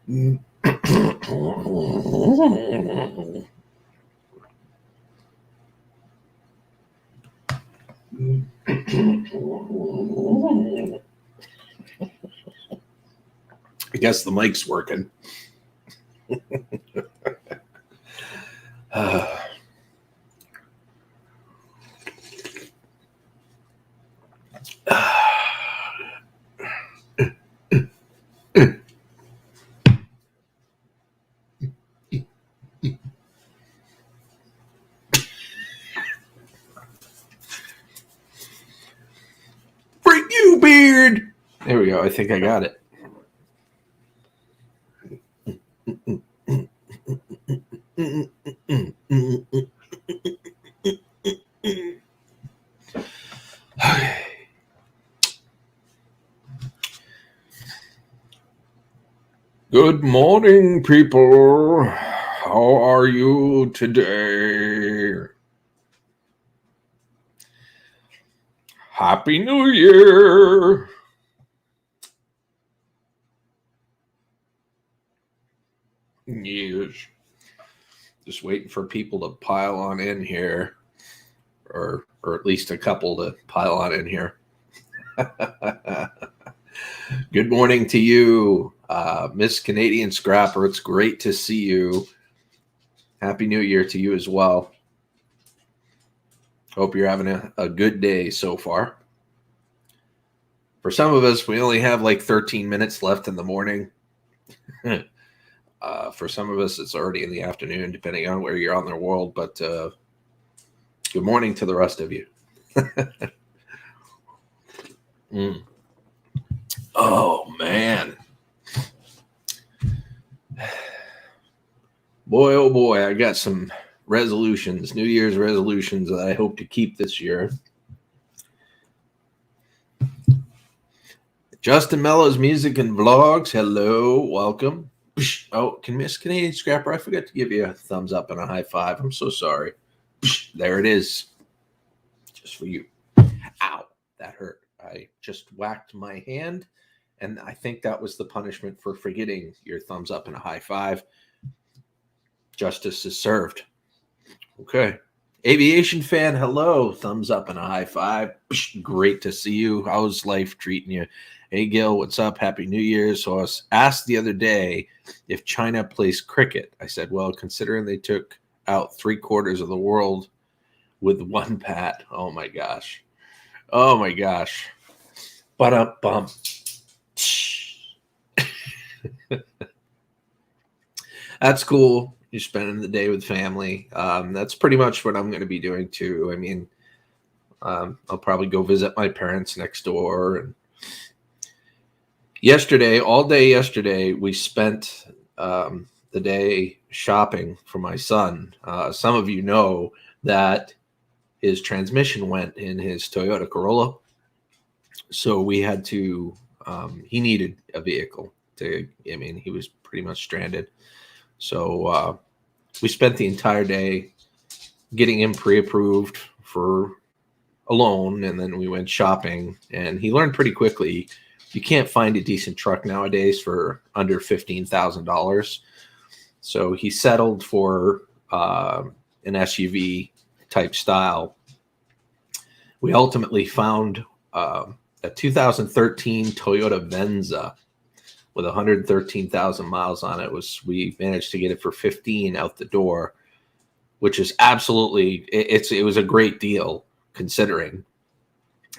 I guess the mic's working. Freak you, beard! There we go. I think I got it. Okay. Good morning, people. How are you today? Happy New Year. Yes. Just waiting for people to pile on in here, or at least a couple to pile on in here. Good morning to you, Miss Canadian Scrapper. It's great to see you. Happy New Year to you as well. Hope you're having a good day so far. For some of us, we only have like 13 minutes left in the morning. For some of us, it's already in the afternoon, depending on where you're on the world. But good morning to the rest of you. Oh, man. Boy, oh boy, I got some resolutions, New Year's resolutions that I hope to keep this year. Justin Mello's Music and Vlogs. Hello, welcome. Oh, can Miss Canadian Scrapper? I forgot to give you a thumbs up and a high five. I'm so sorry. There it is. Just for you. Ow, that hurt. I just whacked my hand, and I think that was the punishment for forgetting your thumbs up and a high five. Justice is served. Okay. Aviation fan, hello. Thumbs up and a high five. Great to see you. How's life treating you? Hey, Gil, what's up? Happy New Year. So I was asked the other day if China plays cricket. I said, well, considering they took out 3/4 of the world with one bat. Oh, my gosh. Oh, my gosh. Ba-dum-bum. That's cool. You're spending the day with family. That's pretty much what I'm going to be doing too. I mean, I'll probably go visit my parents next door. And all day yesterday, we spent the day shopping for my son. Some of you know that his transmission went in his Toyota Corolla. So we had to, he needed a vehicle he was pretty much stranded. So we spent the entire day getting him pre-approved for a loan, and then we went shopping. And he learned pretty quickly you can't find a decent truck nowadays for under $15,000. So he settled for an SUV type style. We ultimately found a 2013 Toyota Venza with 113,000 miles on it. We managed to get it for 15 out the door, which is absolutely, it was a great deal considering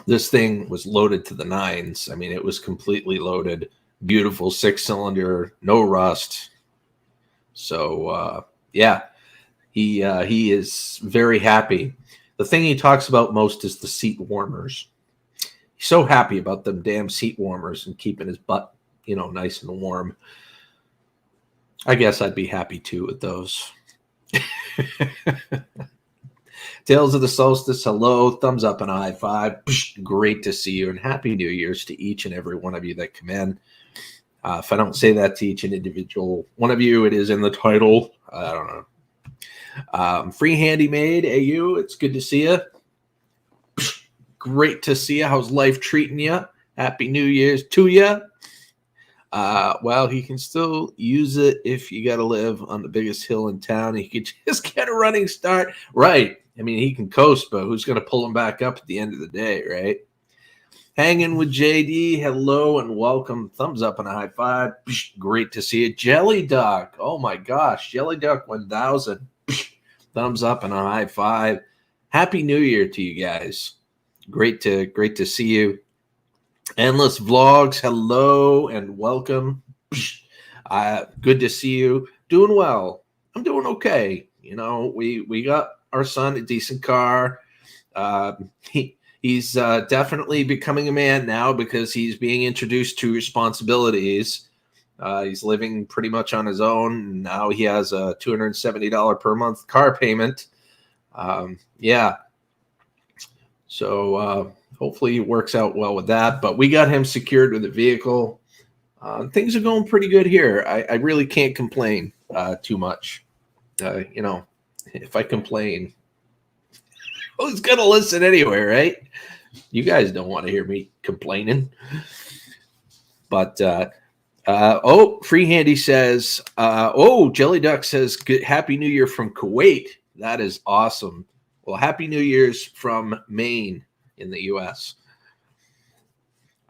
this thing was loaded to the nines. I mean, it was completely loaded, beautiful 6-cylinder, no rust. So yeah, he is very happy. The thing he talks about most is the seat warmers. He's so happy about them damn seat warmers and keeping his butt nice and warm. I guess I'd be happy too with those. Tales of the Solstice, hello. Thumbs up and a high five. Great to see you, and Happy New Year's to each and every one of you that come in. If I don't say that to each and individual one of you, it is in the title. I don't know. Free Handy Made, AU, it's good to see you. Great to see you. How's life treating you? Happy New Year's to you. Well, he can still use it if you got to live on the biggest hill in town. He could just get a running start. Right. I mean, he can coast, but who's going to pull him back up at the end of the day, right? Hanging with JD. Hello and welcome. Thumbs up and a high five. Great to see you. Jelly Duck. Oh my gosh. Jelly Duck 1000. Thumbs up and a high five. Happy New Year to you guys. Great to see you. Endless Vlogs, hello and welcome. Good to see you. Doing well. I'm doing okay. You know, we got our son a decent car. He's definitely becoming a man now because he's being introduced to responsibilities. He's living pretty much on his own. Now he has a $270 per month car payment. Yeah. So hopefully it works out well with that. But we got him secured with a vehicle. Things are going pretty good here. I really can't complain too much. You know, if I complain, who's going to listen anyway, right? You guys don't want to hear me complaining. But, Free Handy says, Jelly Duck says, good, Happy New Year from Kuwait. That is awesome. Well, Happy New Year's from Maine in the U.S.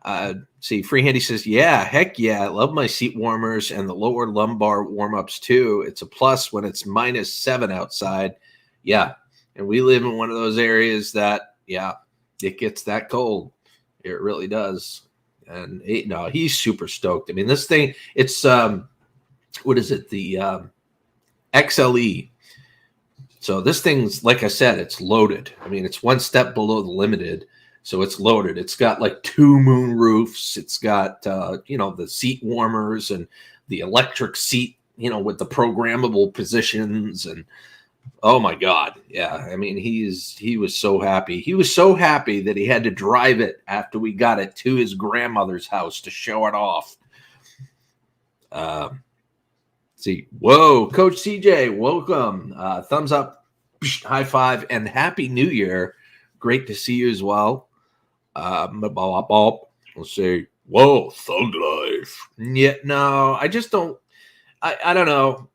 Free Handy says, yeah, heck yeah. I love my seat warmers and the lower lumbar warm-ups too. It's a plus when it's -7 outside. Yeah. And we live in one of those areas that, yeah, it gets that cold. It really does. And he's super stoked. I mean, this thing, it's, what is it? The XLE. So this thing's, like I said, it's loaded. I mean, it's one step below the limited. So it's loaded. It's got like 2 moon roofs. It's got, the seat warmers and the electric seat, with the programmable positions. And oh my God. Yeah. I mean, he was so happy. He was so happy that he had to drive it after we got it to his grandmother's house to show it off. Whoa, Coach CJ, welcome. Thumbs up, high five, and Happy New Year. Great to see you as well. Let's say, whoa, Thug Life. Yeah, no, I just don't. I don't know.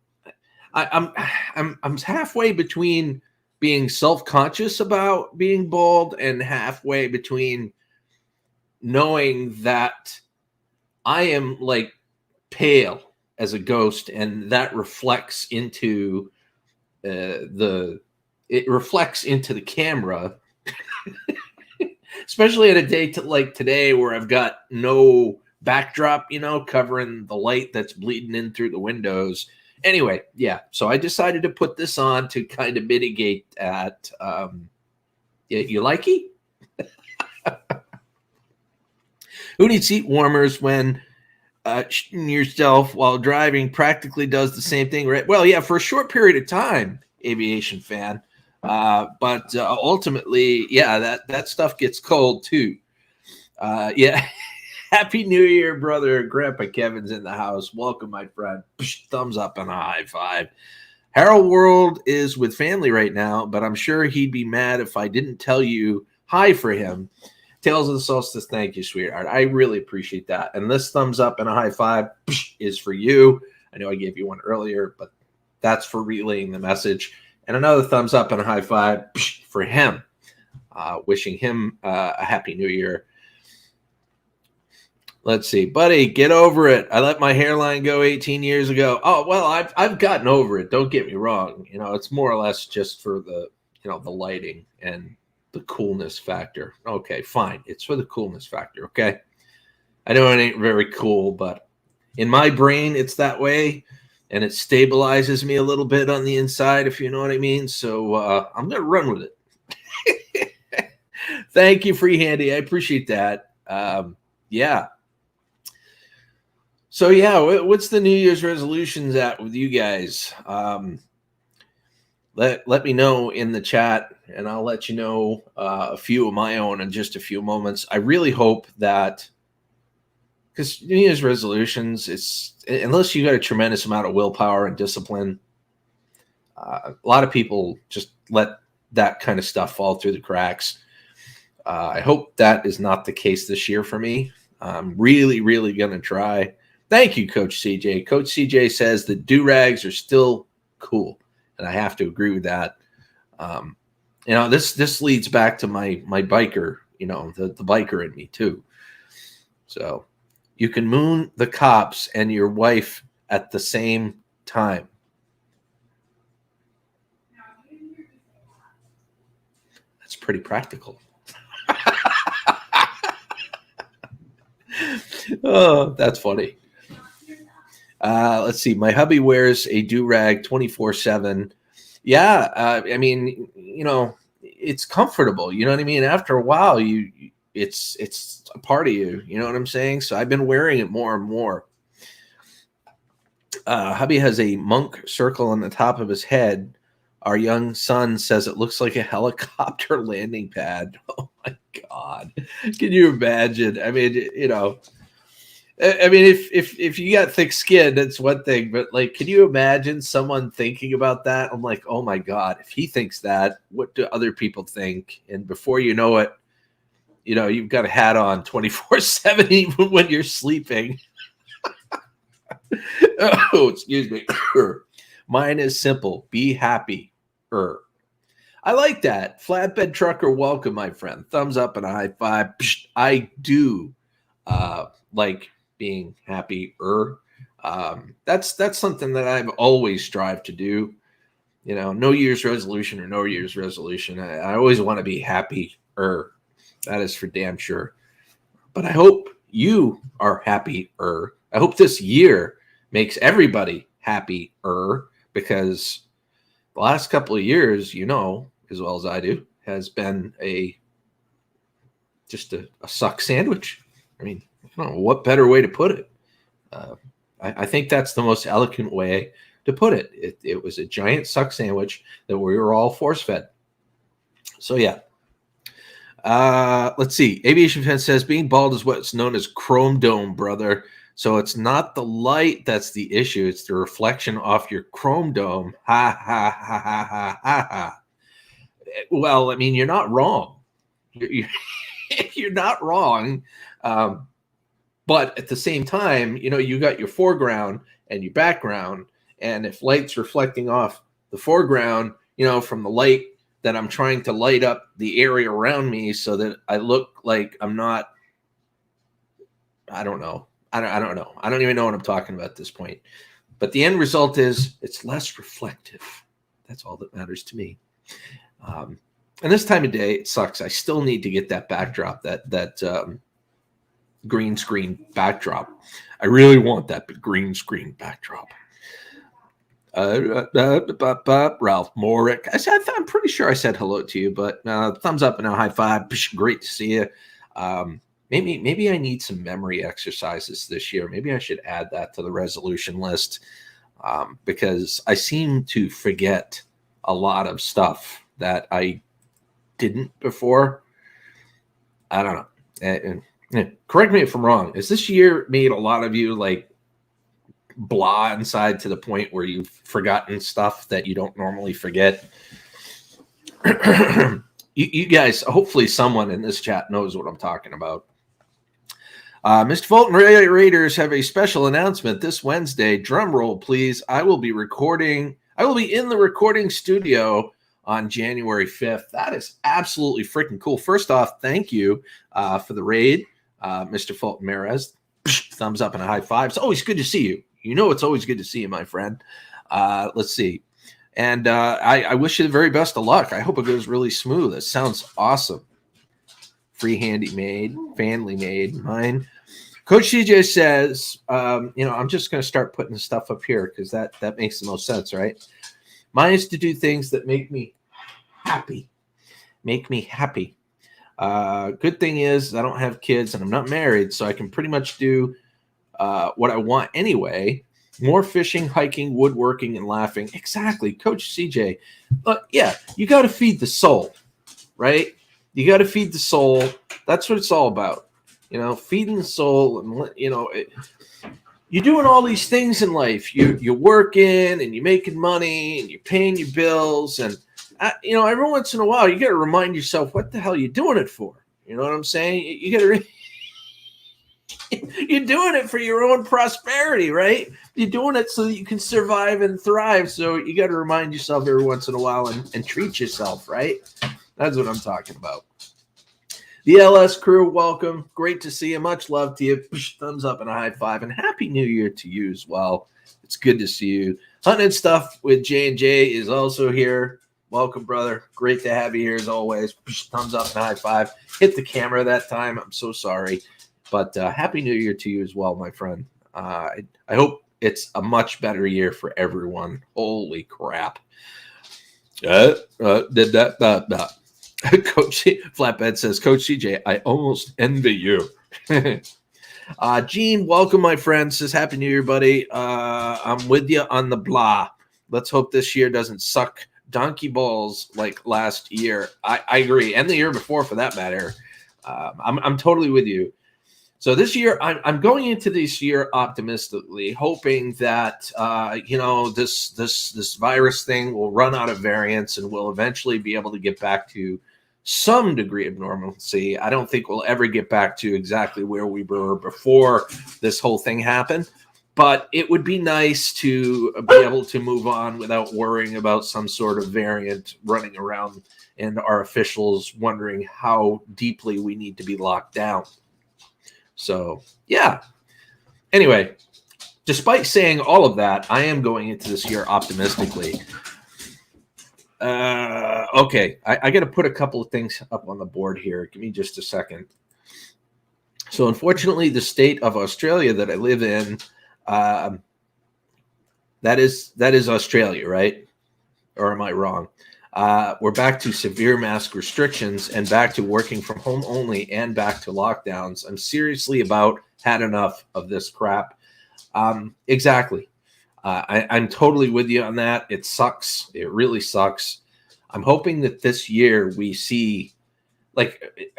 I'm halfway between being self-conscious about being bald and halfway between knowing that I am like pale as a ghost, and that reflects into it reflects into the camera. Especially at a day like today where I've got no backdrop, covering the light that's bleeding in through the windows. Anyway, yeah. So I decided to put this on to kind of mitigate that. You like it? Who needs seat warmers when shooting yourself while driving practically does the same thing, right? Well, yeah, for a short period of time, aviation fan. But ultimately, yeah, that stuff gets cold too. Yeah. Happy New Year, brother. Grandpa Kevin's in the house. Welcome, my friend. Thumbs up and a high five. Harold World is with family right now, but I'm sure he'd be mad if I didn't tell you hi for him. Tales of the Solstice, thank you, sweetheart. I really appreciate that. And this thumbs up and a high five is for you. I know I gave you one earlier, but that's for relaying the message. And another thumbs up and a high five for him. Wishing him a happy new year. Let's see. Buddy, get over it. I let my hairline go 18 years ago. Oh, well, I've gotten over it. Don't get me wrong. It's more or less just for the, the lighting and the coolness factor. Okay, fine. It's for the coolness factor, okay? I know it ain't very cool, but in my brain, it's that way. And it stabilizes me a little bit on the inside, if you know what I mean. So I'm going to run with it. Thank you, Free Handy. I appreciate that. Yeah. So, yeah, what's the New Year's resolutions at with you guys? Let me know in the chat, and I'll let you know a few of my own in just a few moments. I really hope that, because New Year's resolutions, unless you got a tremendous amount of willpower and discipline, a lot of people just let that kind of stuff fall through the cracks. I hope that is not the case this year for me. I'm really, really going to try. Thank you, Coach CJ. Coach CJ says the do-rags are still cool, and I have to agree with that. This leads back to my biker, the biker in me too. So you can moon the cops and your wife at the same time. That's pretty practical. Oh, that's funny. Let's see. My hubby wears a do-rag 24/7. Yeah, it's comfortable. You know what I mean? After a while, it's a part of you. You know what I'm saying? So I've been wearing it more and more. Hubby has a monk circle on the top of his head. Our young son says it looks like a helicopter landing pad. Oh my God. Can you imagine? I mean, if you got thick skin, that's one thing, but like, can you imagine someone thinking about that? I'm like, oh my God, if he thinks that, what do other people think? And before you know it, you've got a hat on 24/7, even when you're sleeping. Oh, excuse me. Mine is simple. Be happy. I like that. Flatbed trucker, welcome, my friend. Thumbs up and a high five. I do like being happy. That's something that I've always strived to do. No year's resolution or no year's resolution. I always want to be happy. That is for damn sure. But I hope you are happy. I hope this year makes everybody happier, because the last couple of years, as well as I do, has been just a suck sandwich. I mean, I don't know what better way to put it. I think that's the most eloquent way to put it. It was a giant suck sandwich that we were all force fed. So yeah. Let's see. Aviation Fence says being bald is what's known as chrome dome, brother. So it's not the light that's the issue. It's the reflection off your chrome dome. Ha, ha, ha, ha, ha, ha, ha. Well, I mean, you're not wrong. You're not wrong. But at the same time, you got your foreground and your background. And if light's reflecting off the foreground, from the light that I'm trying to light up the area around me so that I look like I'm not, I don't know. I don't know. I don't even know what I'm talking about at this point. But the end result is it's less reflective. That's all that matters to me. And this time of day, it sucks. I still need to get that backdrop, that green screen backdrop. I really want that green screen backdrop. Ralph Morick. I'm pretty sure I said hello to you, but thumbs up and a high five. Great to see you. Maybe I need some memory exercises this year. Maybe I should add that to the resolution list, because I seem to forget a lot of stuff that I didn't before. I don't know. Correct me if I'm wrong. Has this year made a lot of you like blah inside to the point where you've forgotten stuff that you don't normally forget? You guys, hopefully someone in this chat knows what I'm talking about. Mr. Fulton, Raiders have a special announcement this Wednesday. Drum roll, please. I will be in the recording studio on January 5th. That is absolutely freaking cool. First off, thank you for the raid, Mr. Fulton Marez. Thumbs up and a high five. It's always good to see you. It's always good to see you, my friend. Let's see. And I wish you the very best of luck. I hope it goes really smooth. It sounds awesome. Free handy made, family made, mine. Coach CJ says, I'm just going to start putting the stuff up here because that makes the most sense, right? Mine is to do things that make me happy. Make me happy. Good thing is I don't have kids and I'm not married, so I can pretty much do what I want anyway. More fishing, hiking, woodworking, and laughing. Exactly, Coach CJ. But yeah, you got to feed the soul, right? You got to feed the soul. That's what it's all about. Feeding the soul, and you're doing all these things in life. You're working and you're making money and you're paying your bills, and every once in a while you got to remind yourself what the hell you're doing it for. You know what I'm saying? You got to. You're doing it for your own prosperity, right? You're doing it so that you can survive and thrive. So you got to remind yourself every once in a while and treat yourself, right? That's what I'm talking about. The LS crew, welcome. Great to see you. Much love to you. Thumbs up and a high five. And Happy New Year to you as well. It's good to see you. Hunting Stuff with J&J is also here. Welcome, brother. Great to have you here as always. Thumbs up and a high five. Hit the camera that time. I'm so sorry. But Happy New Year to you as well, my friend. I hope it's a much better year for everyone. Holy crap. Coach Flatbed says, Coach CJ, I almost envy you. Gene, welcome, my friend. Says, Happy New Year, buddy. I'm with you on the blah. Let's hope this year doesn't suck donkey balls like last year. I agree. And the year before, for that matter. I'm totally with you. So this year, I'm going into this year optimistically, hoping that this virus thing will run out of variants and we'll eventually be able to get back to some degree of normalcy. I don't think we'll ever get back to exactly where we were before this whole thing happened, but it would be nice to be able to move on without worrying about some sort of variant running around and our officials wondering how deeply we need to be locked down. So, yeah. Anyway, despite saying all of that, I am going into this year optimistically. Okay, I got to put a couple of things up on the board here. Give me just a second. So, unfortunately, the state of Australia that I live in, that is Australia, right? Or am I wrong? We're back to severe mask restrictions and back to working from home only and back to lockdowns. I'm seriously about had enough of this crap. Exactly. I'm totally with you on that. It sucks. It really sucks. I'm hoping that this year we see,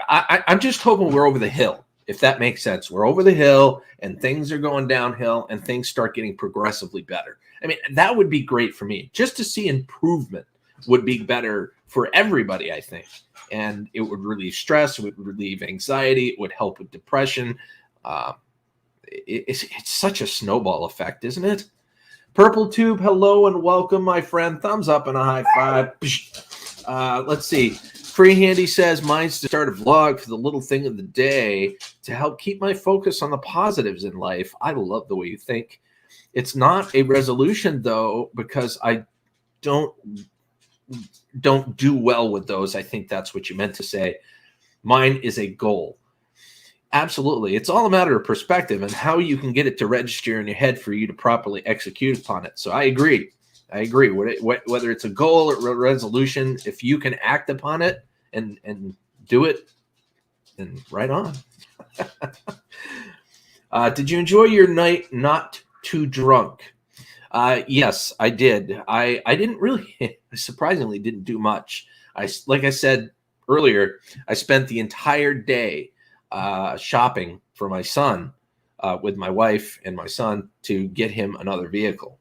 I'm just hoping we're over the hill, if that makes sense. We're over the hill and things are going downhill and things start getting progressively better. I mean, that would be great for me. Just to see improvement would be better for everybody, I think. And it would relieve stress, it would relieve anxiety, it would help with depression. It's such a snowball effect, isn't it? Purple Tube, hello and welcome, my friend. Thumbs up and a high five. Let's see. Free Handy says, mine's to start a vlog for the little thing of the day to help keep my focus on the positives in life. I love the way you think. It's not a resolution, though, because I don't do well with those. I think that's what you meant to say. Mine is a goal. Absolutely. It's all a matter of perspective and how you can get it to register in your head for you to properly execute upon it. So I agree. Whether it's a goal or a resolution, if you can act upon it and do it, then right on. Did you enjoy your night not too drunk? Yes, I did. I didn't really, I surprisingly didn't do much. Like I said earlier, I spent the entire day shopping for my son with my wife and my son to get him another vehicle.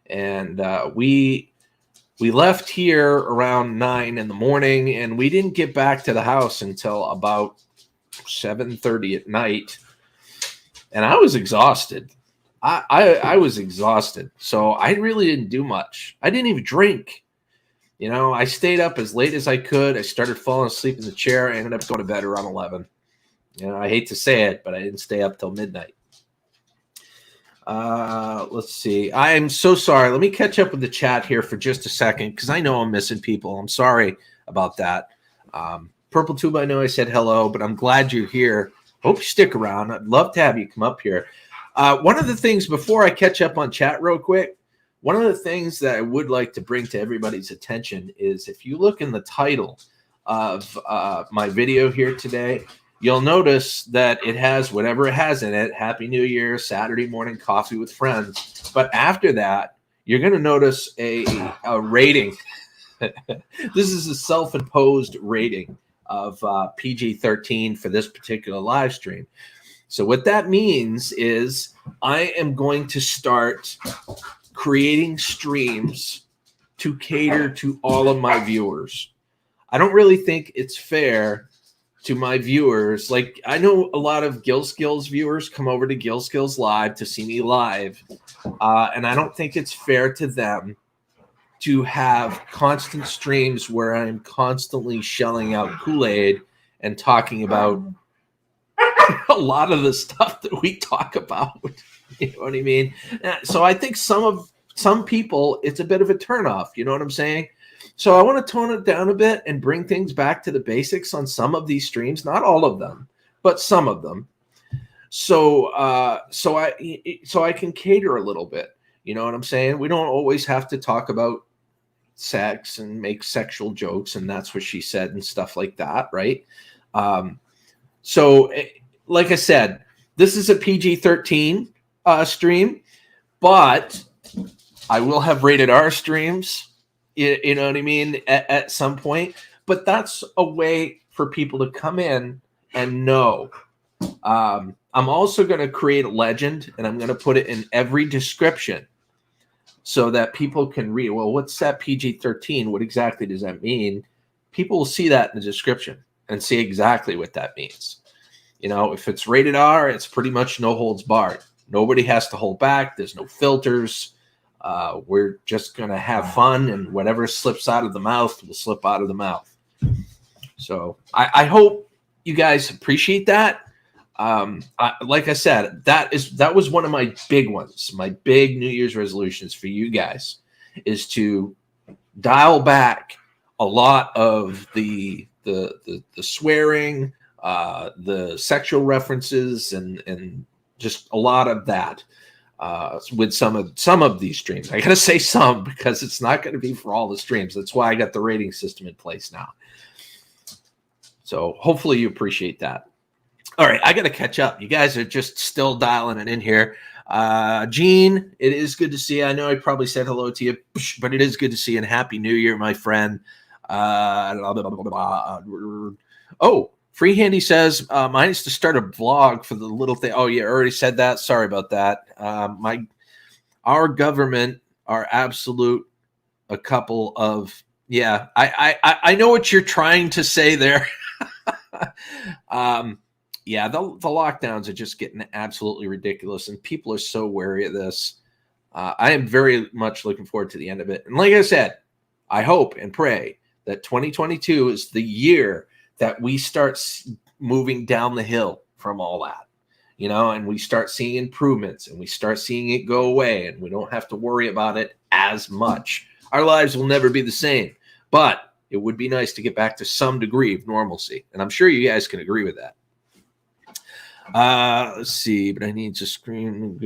And we left here around 9 in the morning, and we didn't get back to the house until about 7:30 at night. And I was exhausted. I was exhausted. So I really didn't do much. I didn't even drink. You know, I stayed up as late as I could. I started falling asleep in the chair. I ended up going to bed around 11. You know, I hate to say it, but I didn't stay up till midnight. Let's see. I'm so sorry. Let me catch up with the chat here for just a second because I know I'm missing people. I'm sorry about that. Purple Tube, I know I said hello, but I'm glad you're here. Hope you stick around. I'd love to have you come up here. One of the things, before I catch up on chat real quick, one of the things that I would like to bring to everybody's attention is if you look in the title of my video here today, you'll notice that it has whatever it has in it, Happy New Year, Saturday morning coffee with friends. But after that, you're going to notice a rating. This is a self-imposed rating of PG-13 for this particular live stream. So what that means is I am going to start creating streams to cater to all of my viewers. I don't really think it's fair to my viewers. Like, I know a lot of Gill Skills viewers come over to Gill Skills Live to see me live. And I don't think it's fair to them to have constant streams where I'm constantly shelling out Kool-Aid and talking about a lot of the stuff that we talk about. You know what I mean? So I think some people, it's a bit of a turnoff. You know what I'm saying? So I want to tone it down a bit and bring things back to the basics on some of these streams, not all of them, but some of them. So I can cater a little bit. You know what I'm saying? We don't always have to talk about sex and make sexual jokes and that's what she said and stuff like that, right? So like I said, this is a PG-13 stream, but I will have rated R streams, you know what I mean, at some point. But that's a way for people to come in and know. I'm also going to create a legend, and I'm going to put it in every description so that people can read, well, what's that PG-13? What exactly does that mean? People will see that in the description and see exactly what that means. You know, if it's rated R, it's pretty much no holds barred. Nobody has to hold back. There's no filters. We're just going to have fun, and whatever slips out of the mouth will slip out of the mouth. So I hope you guys appreciate that. Like I said, that was one of my big ones. My big New Year's resolutions for you guys is to dial back a lot of the swearing, the sexual references, and just a lot of that with some of these streams. I gotta say some because it's not going to be for all the streams. That's why I got the rating system in place now. So hopefully you appreciate that. All right, I got to catch up. You guys are just still dialing it in here. Gene, it is good to see you. I know I probably said hello to you, but it is good to see you, and Happy New Year, my friend. Oh, Free Handy says, mine is to start a vlog for the little thing. Oh, yeah, I already said that. Sorry about that. Our government are absolute a couple of, yeah, I know what you're trying to say there. Yeah, the lockdowns are just getting absolutely ridiculous, and people are so wary of this. I am very much looking forward to the end of it. And like I said, I hope and pray that 2022 is the year that we start moving down the hill from all that, you know, and we start seeing improvements and we start seeing it go away and we don't have to worry about it as much. Our lives will never be the same, but it would be nice to get back to some degree of normalcy. And I'm sure you guys can agree with that. Let's see, but I need to screen.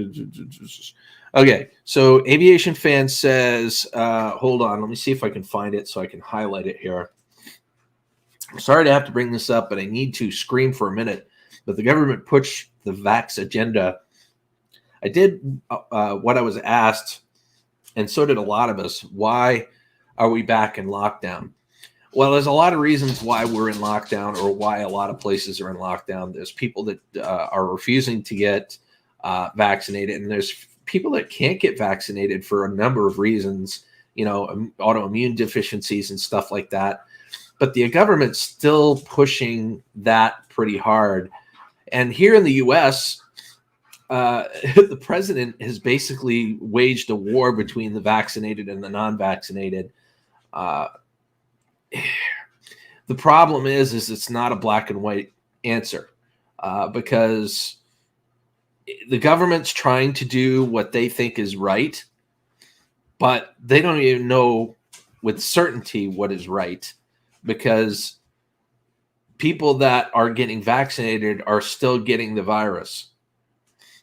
Okay, so Aviation Fan says, hold on, let me see if I can find it so I can highlight it here. I'm sorry to have to bring this up, but I need to scream for a minute. But the government pushed the vax agenda. I did what I was asked, and so did a lot of us. Why are we back in lockdown? Well, there's a lot of reasons why we're in lockdown, or why a lot of places are in lockdown. There's people that are refusing to get vaccinated, and there's people that can't get vaccinated for a number of reasons, you know, autoimmune deficiencies and stuff like that. But the government's still pushing that pretty hard. And here in the U.S., the president has basically waged a war between the vaccinated and the non-vaccinated. The problem is it's not a black and white answer, because the government's trying to do what they think is right, but they don't even know with certainty what is right, because people that are getting vaccinated are still getting the virus.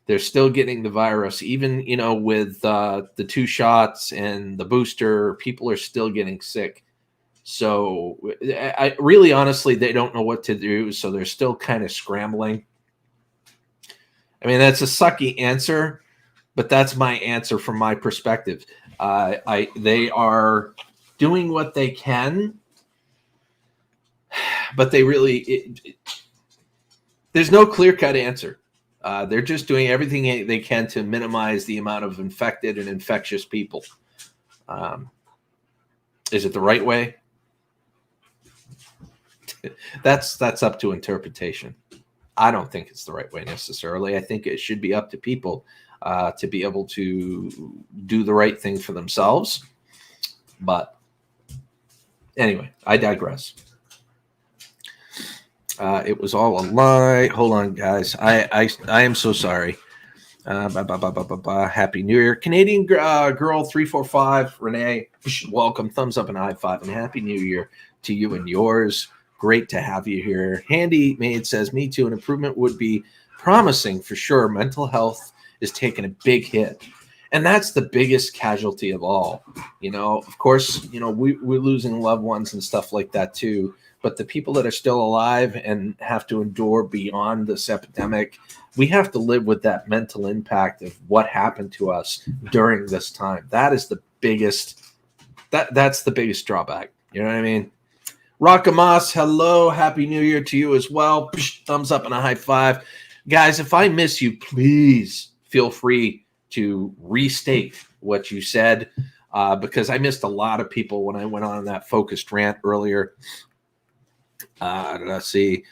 They're still getting the virus, even, you know, with the 2 shots and the booster, people are still getting sick. So I really, honestly, they don't know what to do. So they're still kind of scrambling. I mean, that's a sucky answer, but that's my answer from my perspective. They are doing what they can, but they really, there's no clear-cut answer. They're just doing everything they can to minimize the amount of infected and infectious people. Is it the right way? That's up to interpretation. I don't think it's the right way necessarily. I think it should be up to people to be able to do the right thing for themselves. But anyway, I digress. It was all a lie. Hold on, guys. I am so sorry. Happy New Year. Canadian girl 345, Renee, welcome. Thumbs up and high five, and Happy New Year to you and yours. Great to have you here. Handy Maid says, me too. An improvement would be promising for sure. Mental health is taking a big hit. And that's the biggest casualty of all. Of course, we're losing loved ones and stuff like that too. But the people that are still alive and have to endure beyond this epidemic, we have to live with that mental impact of what happened to us during this time. That is the biggest, that's the biggest drawback. You know what I mean? Rockamas, hello. Happy New Year to you as well. Thumbs up and a high five. Guys, if I miss you, please feel free to restate what you said because I missed a lot of people when I went on that focused rant earlier. Let's see.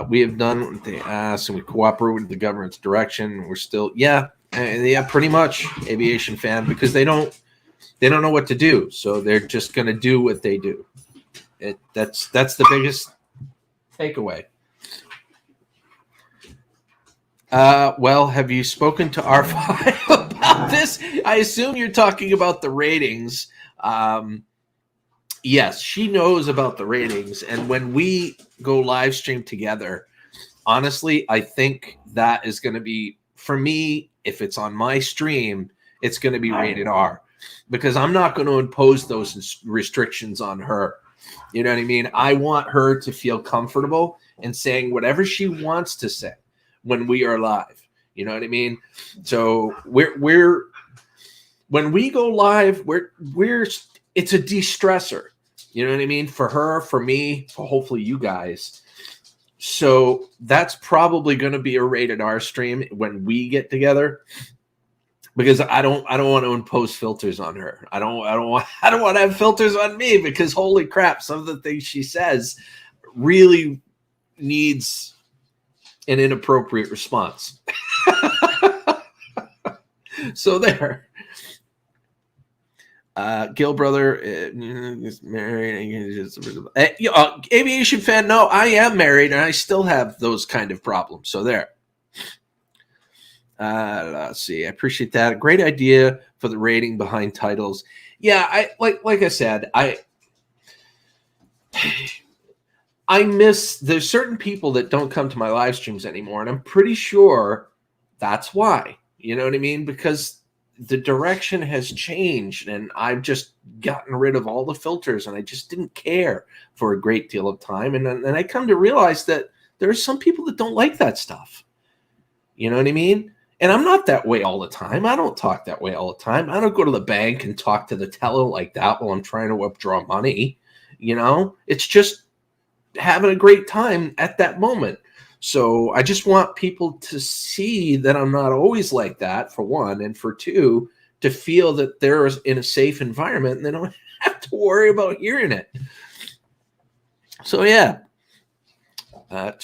We have done what they asked and we cooperate with the government's direction. We're still, pretty much aviation fan because they don't know what to do. So they're just going to do what they do. That's the biggest takeaway. Well, have you spoken to R5 about this? I assume you're talking about the ratings. Yes, she knows about the ratings. And when we go live stream together, honestly, I think that is going to be, for me, if it's on my stream, it's going to be rated R because I'm not going to impose those restrictions on her. You know what I mean? I want her to feel comfortable in saying whatever she wants to say when we are live. You know what I mean? So we're when we go live, it's a de-stressor. You know what I mean? For her, for me, for hopefully you guys. So that's probably going to be a rated R stream when we get together. Because I don't want to impose filters on her. I don't want to have filters on me because holy crap, some of the things she says really needs an inappropriate response. So there. Gil brother is married. Aviation fan. No, I am married and I still have those kind of problems. So there. Let's see. I appreciate that. A great idea for the rating behind titles. Yeah, I like I said, I miss, there's certain people that don't come to my live streams anymore, and I'm pretty sure that's why. You know what I mean? Because the direction has changed, and I've just gotten rid of all the filters, and I just didn't care for a great deal of time. And I come to realize that there are some people that don't like that stuff. You know what I mean? And I'm not that way all the time. I don't talk that way all the time. I don't go to the bank and talk to the teller like that while I'm trying to withdraw money. It's just having a great time at that moment. So I just want people to see that I'm not always like that, for one, and for two, to feel that they're in a safe environment and they don't have to worry about hearing it. So yeah. A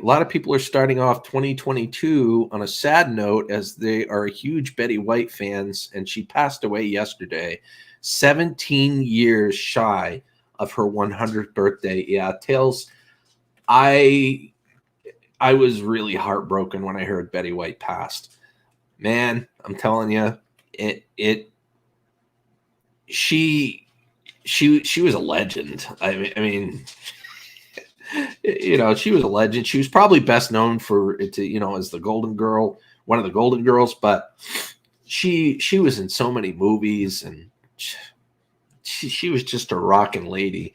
lot of people are starting off 2022 on a sad note as they are huge Betty White fans, and she passed away yesterday, 17 years shy of her 100th birthday. Yeah, Tails, I was really heartbroken when I heard Betty White passed. Man, I'm telling you, she was a legend. I mean. She was a legend. She was probably best known for it to, as the Golden Girl, one of the Golden Girls, but she was in so many movies, and she was just a rockin' lady.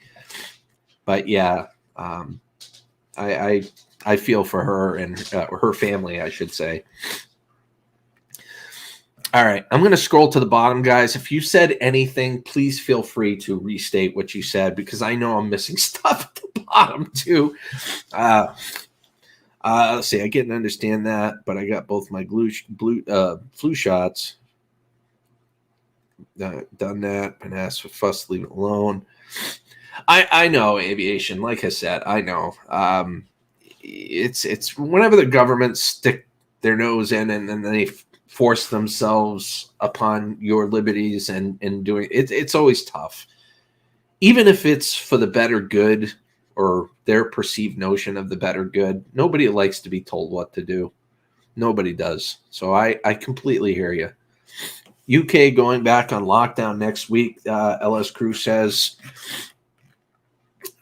But yeah, I feel for her and her family, I should say. All right, I'm going to scroll to the bottom, guys. If you said anything, please feel free to restate what you said because I know I'm missing stuff at the bottom too. Let's see. I get and understand that, but I got both my flu shots. Done that. Been asked for fuss, leave it alone. I know aviation. Like I said, I know. It's whenever the government stick their nose in and then they force themselves upon your liberties and doing it. It's always tough, even if it's for the better good or their perceived notion of the better good. Nobody likes to be told what to do. Nobody does. So I completely hear you. UK going back on lockdown next week. LS Crew says,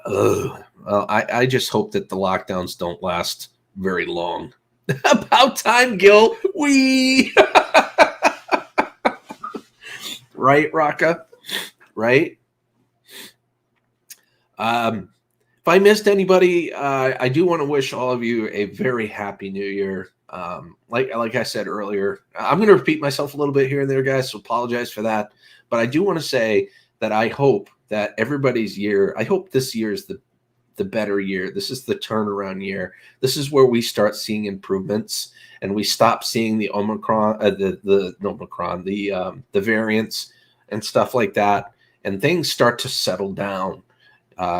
well, I just hope that the lockdowns don't last very long. About time, Gil. We right, Raka? Right? If I missed anybody, I do want to wish all of you a very happy new year. Like I said earlier, I'm going to repeat myself a little bit here and there, guys, so apologize for that. But I do want to say that I hope that everybody's year, I hope this year is the better year. This is the turnaround year. This is where we start seeing improvements and we stop seeing the Omicron, the variants and stuff like that, and things start to settle down.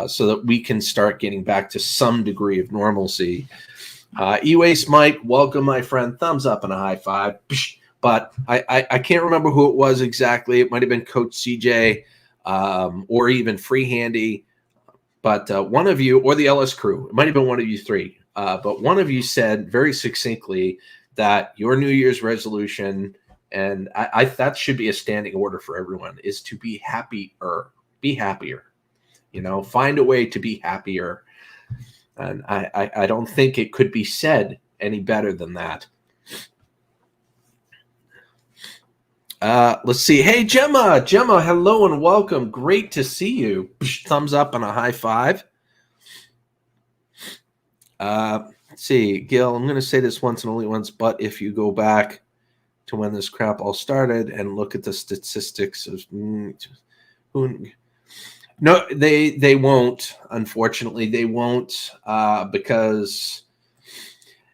So that we can start getting back to some degree of normalcy. E-Waste Mike, welcome, my friend. Thumbs up and a high five. But I can't remember who it was exactly. It might have been Coach CJ or even Free Handy. But one of you, or the LS Crew, it might have been one of you three. But one of you said very succinctly that your New Year's resolution, and I that should be a standing order for everyone, is to be happier. Be happier. Find a way to be happier. And I don't think it could be said any better than that. Let's see. Hey, Gemma, hello and welcome. Great to see you. Thumbs up and a high five. Let's see, Gil, I'm going to say this once and only once, but if you go back to when this crap all started and look at the statistics of no, they won't. Unfortunately, they won't because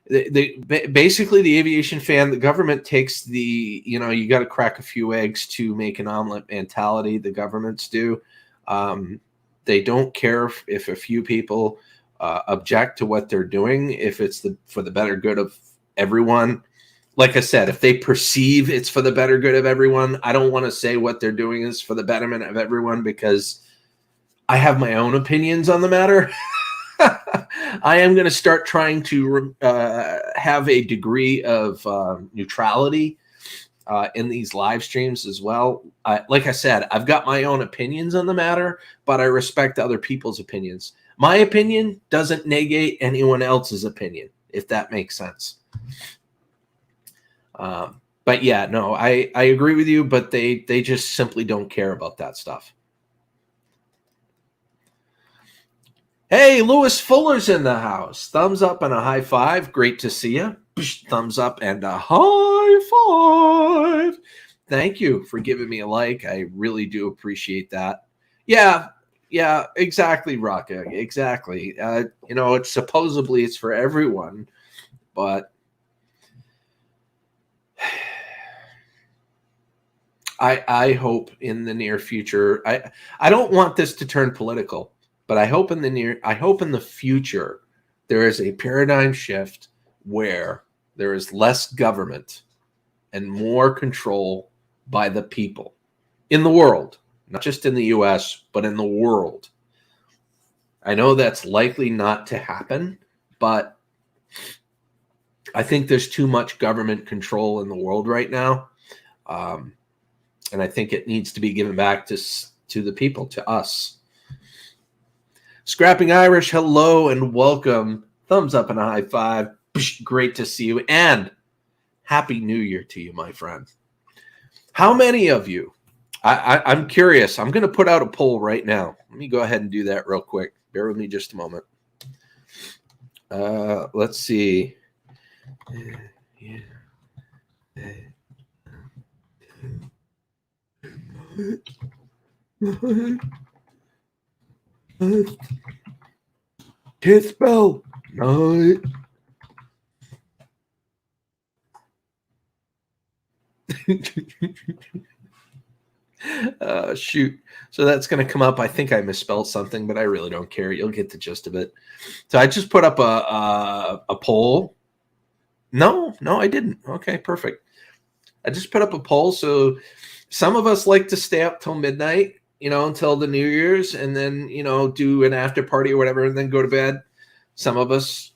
basically the aviation fan, the government takes the you got to crack a few eggs to make an omelet mentality. The governments do. They don't care if a few people object to what they're doing if it's for the better good of everyone. Like I said, if they perceive it's for the better good of everyone, I don't want to say what they're doing is for the betterment of everyone because I have my own opinions on the matter. I am going to start trying to have a degree of neutrality in these live streams as well. Like I said, I've got my own opinions on the matter, but I respect other people's opinions. My opinion doesn't negate anyone else's opinion, if that makes sense. But yeah, no, I agree with you, but they just simply don't care about that stuff. Hey, Lewis Fuller's in the house. Thumbs up and a high five. Great to see you. Thumbs up and a high five. Thank you for giving me a like. I really do appreciate that. Yeah, exactly, Rocka. Exactly. It's supposedly it's for everyone, but I hope in the near future. I don't want this to turn political. But I hope in the future, there is a paradigm shift where there is less government and more control by the people in the world, not just in the US, but in the world. I know that's likely not to happen, but I think there's too much government control in the world right now. And I think it needs to be given back to the people, to us. Scrapping Irish, hello and welcome. Thumbs up and a high five. Great to see you. And Happy New Year to you, my friend. How many of you, I'm curious, I'm going to put out a poll right now. Let me go ahead and do that real quick. Bear with me just a moment. Let's see. Can't spell. No. Shoot. So that's going to come up. I think I misspelled something, but I really don't care. You'll get the gist of it. So I just put up a poll. No, I didn't. Okay, perfect. I just put up a poll. So some of us like to stay up till midnight, until the New Year's, and then, do an after party or whatever, and then go to bed. Some of us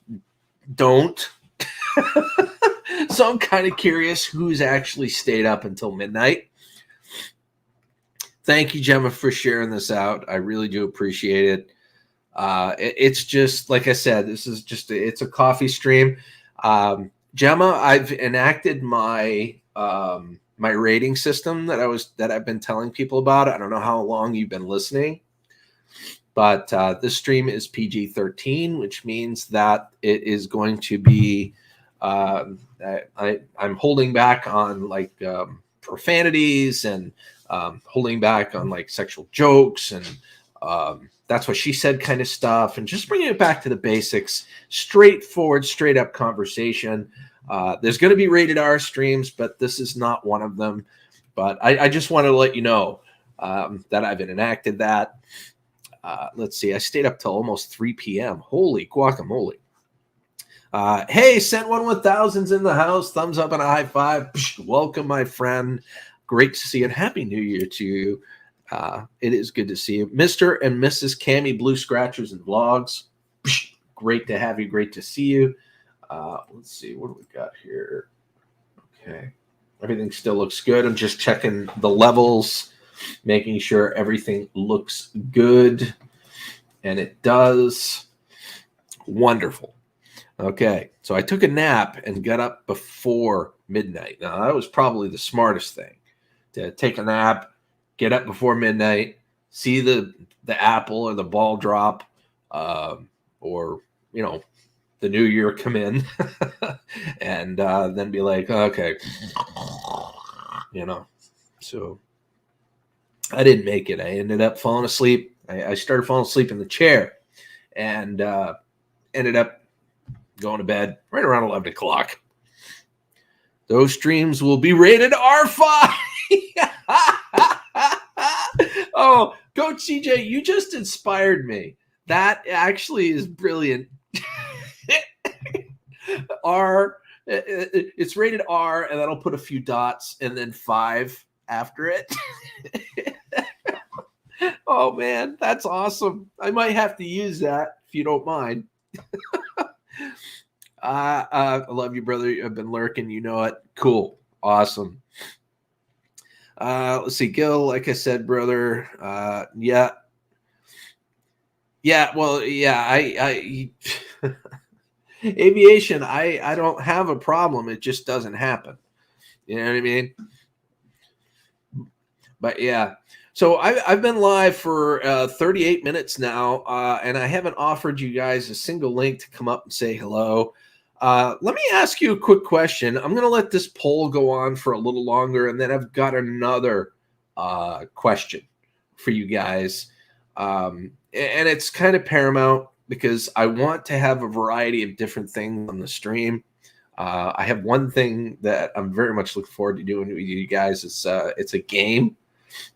don't. So I'm kind of curious who's actually stayed up until midnight. Thank you, Gemma, for sharing this out. I really do appreciate it. It's just, like I said, this is just it's a coffee stream. Gemma, I've enacted my my rating system that I've been telling people about. I don't know how long you've been listening, but this stream is PG-13, which means that it is going to be I'm holding back on like profanities and holding back on like sexual jokes and that's what she said kind of stuff, and just bringing it back to the basics, straightforward, straight up conversation. There's going to be rated R streams, but this is not one of them. But I just wanted to let you know that I've enacted that. Let's see. I stayed up till almost 3 p.m. Holy guacamole. Hey, sent one with thousands in the house. Thumbs up and a high five. Psh, welcome, my friend. Great to see you, and Happy New Year to you. It is good to see you. Mr. and Mrs. Cammy Blue Scratchers and Vlogs. Psh, great to have you. Great to see you. Let's see. What do we got here? Okay. Everything still looks good. I'm just checking the levels, making sure everything looks good. And it does. Wonderful. Okay. So I took a nap and got up before midnight. Now, that was probably the smartest thing, to take a nap, get up before midnight, see the apple or the ball drop, or, the new year come in, and then be like, okay, So I didn't make it. I ended up falling asleep. I started falling asleep in the chair, and ended up going to bed right around 11 o'clock. Those streams will be rated R5. Oh, Coach CJ, you just inspired me. That actually is brilliant. R, it's rated R, and that'll put a few dots and then 5 after it. Oh man, that's awesome. I might have to use that if you don't mind. I love you, brother. I've been lurking, you know it. Cool, awesome. Let's see, Gil. Like I said, brother. Yeah. Well, yeah. I aviation. I don't have a problem. It just doesn't happen. You know what I mean? But yeah. So I've been live for 38 minutes now, and I haven't offered you guys a single link to come up and say hello. Let me ask you a quick question. I'm going to let this poll go on for a little longer, and then I've got another question for you guys. And it's kind of paramount because I want to have a variety of different things on the stream. I have one thing that I'm very much looking forward to doing with you guys. It's a game,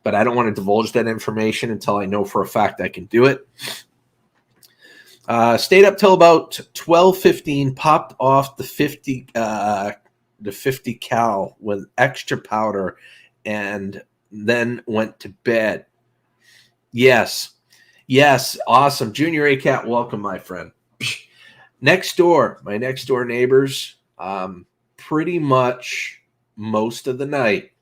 but I don't want to divulge that information until I know for a fact I can do it. Stayed up till about 12:15. Popped off the 50 cal with extra powder, and then went to bed. Yes, awesome. Junior ACAT, welcome, my friend. Next door, my next door neighbors, pretty much most of the night.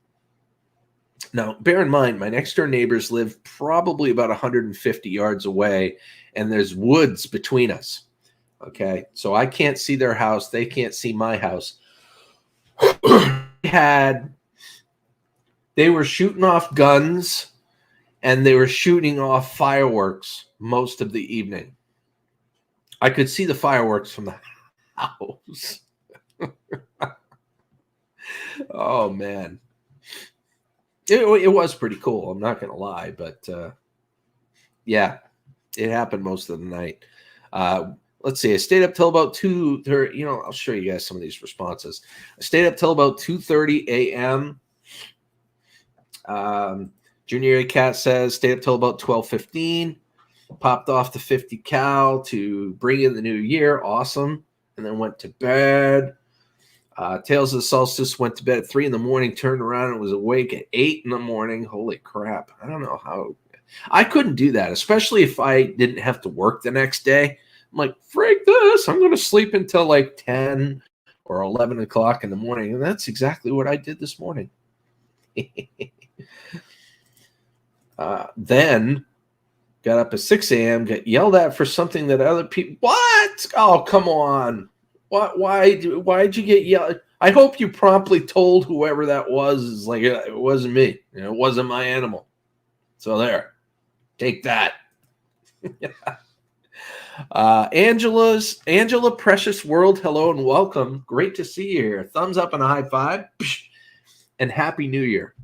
Now, bear in mind, my next door neighbors live probably about 150 yards away, and there's woods between us. Okay, so I can't see their house. They can't see my house. They were shooting off guns, and they were shooting off fireworks most of the evening. I could see the fireworks from the house. Oh, man. It was pretty cool. I'm not going to lie, but yeah, it happened most of the night. Let's see. I stayed up till about 2:30. I'll show you guys some of these responses. I stayed up till about 2:30 a.m. Junior A Cat says, stayed up till about 12:15. Popped off the 50 cal to bring in the new year. Awesome. And then went to bed. Tales of the Solstice went to bed at 3 in the morning, turned around and was awake at 8 in the morning. Holy crap. I don't know how. I couldn't do that, especially if I didn't have to work the next day. I'm like, freak this. I'm going to sleep until like 10 or 11 o'clock in the morning. And that's exactly what I did this morning. Then got up at 6 a.m., got yelled at for something that other people. What? Oh, come on. What? Why'd you get yelled? I hope you promptly told whoever that was, is like, it wasn't me. It wasn't my animal. So there. Take that. Angela Precious World, hello and welcome. Great to see you here. Thumbs up and a high five. And Happy New Year.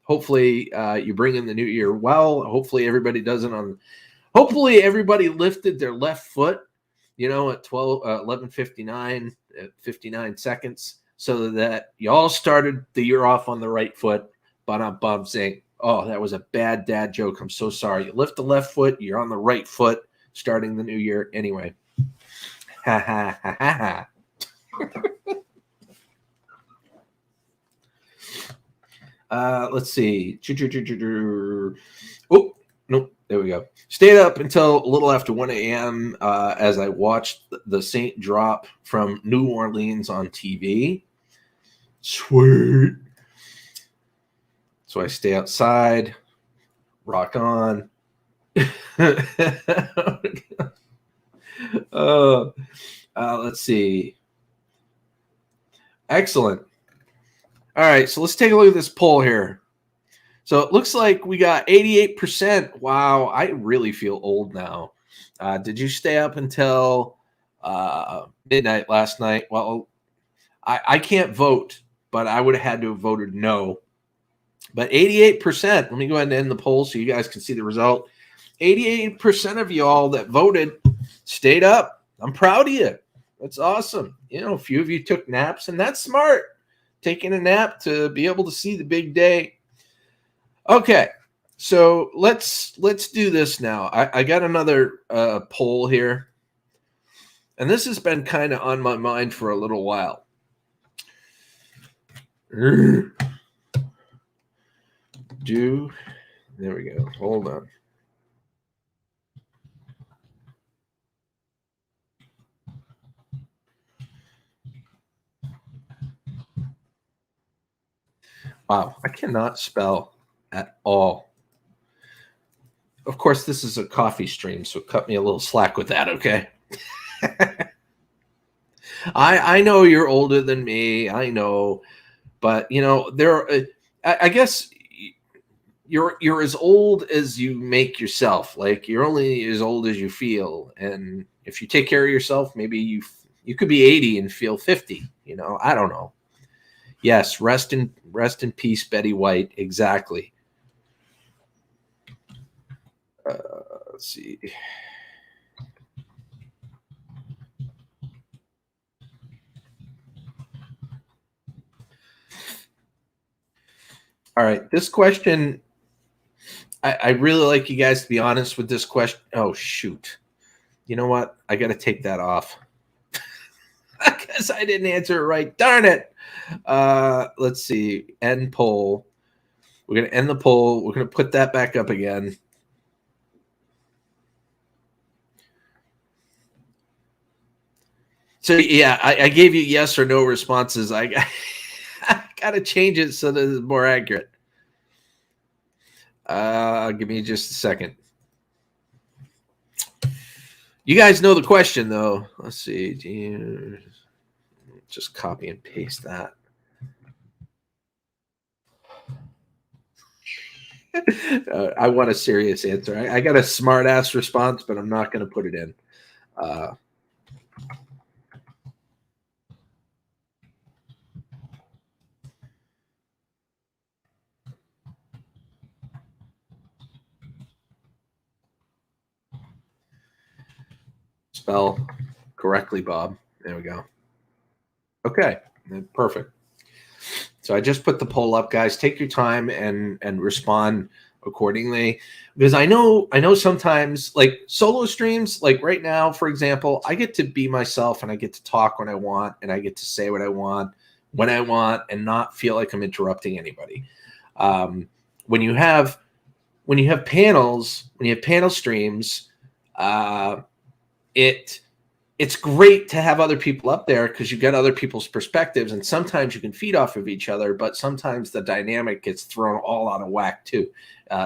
Hopefully you bring in the new year well. Hopefully everybody doesn't hopefully everybody lifted their left foot, at 11:59 at 59 seconds, so that you all started the year off on the right foot. But I'm bummed saying, oh, that was a bad dad joke. I'm so sorry. You lift the left foot, you're on the right foot, starting the new year. Anyway. Ha ha ha ha ha. Let's see. Oh, nope. There we go. Stayed up until a little after 1 a.m. As I watched the Saint drop from New Orleans on TV. Sweet. So I stay outside, rock on. Let's see. Excellent. All right, so let's take a look at this poll here. So it looks like we got 88%. Wow, I really feel old now. Did you stay up until midnight last night? Well, I can't vote, but I would have had to have voted no. But 88%, let me go ahead and end the poll so you guys can see the result. 88% of y'all that voted stayed up. I'm proud of you. That's awesome. A few of you took naps, and that's smart. Taking a nap to be able to see the big day. Okay, so let's do this now. I got another poll here, and this has been kind of on my mind for a little while. There we go. Hold on. Wow, I cannot spell at all. Of course, this is a coffee stream, so cut me a little slack with that, okay? I know you're older than me. I know, but I guess you're as old as you make yourself. Like, you're only as old as you feel, and if you take care of yourself, maybe you could be 80 and feel 50. I don't know. Yes, rest in peace, Betty White. Exactly. Let's see. All right, this question, I really like you guys to be honest with this question. Oh, shoot. You know what? I got to take that off. Because I didn't answer it right. Darn it. Let's see. End poll. We're going to end the poll. We're going to put that back up again. So, yeah, I gave you yes or no responses. I got to change it so that it's more accurate. Give me just a second. You guys know the question, though. Let's see. Just copy and paste that. I want a serious answer. I got a smart ass response, but I'm not going to put it in. Spell correctly, Bob. There we go. Okay, perfect. So I just put the poll up, guys. Take your time and respond accordingly, because I know sometimes, like solo streams, like right now, for example, I get to be myself and I get to talk when I want and I get to say what I want when I want and not feel like I'm interrupting anybody. When you have panels, when you have panel streams, it's great to have other people up there because you get other people's perspectives, and sometimes you can feed off of each other, but sometimes the dynamic gets thrown all out of whack too,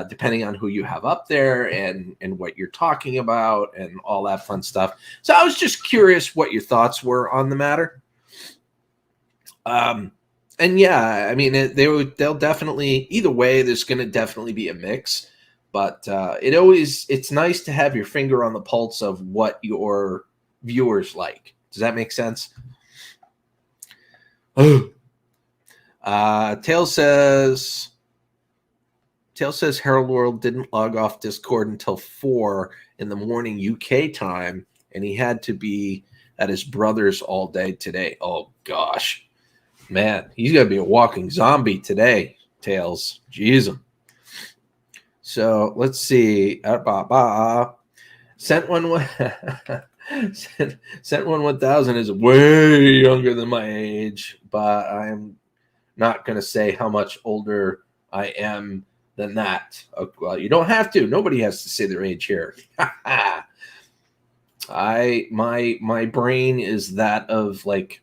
depending on who you have up there and what you're talking about and all that fun stuff. So I was just curious what your thoughts were on the matter. And yeah, I mean, they'll definitely, either way, there's going to definitely be a mix, but it's nice to have your finger on the pulse of what your viewers like. Does that make sense? Tail says Harold World didn't log off Discord until 4 in the morning UK time, and he had to be at his brother's all day today. Oh gosh, man, he's gonna be a walking zombie today, Tails. Jeez. So let's see. Sent one. Sent one 1000 is way younger than my age, but I'm not going to say how much older I am than that. Well, you don't have to. Nobody has to say their age here. My brain is that of like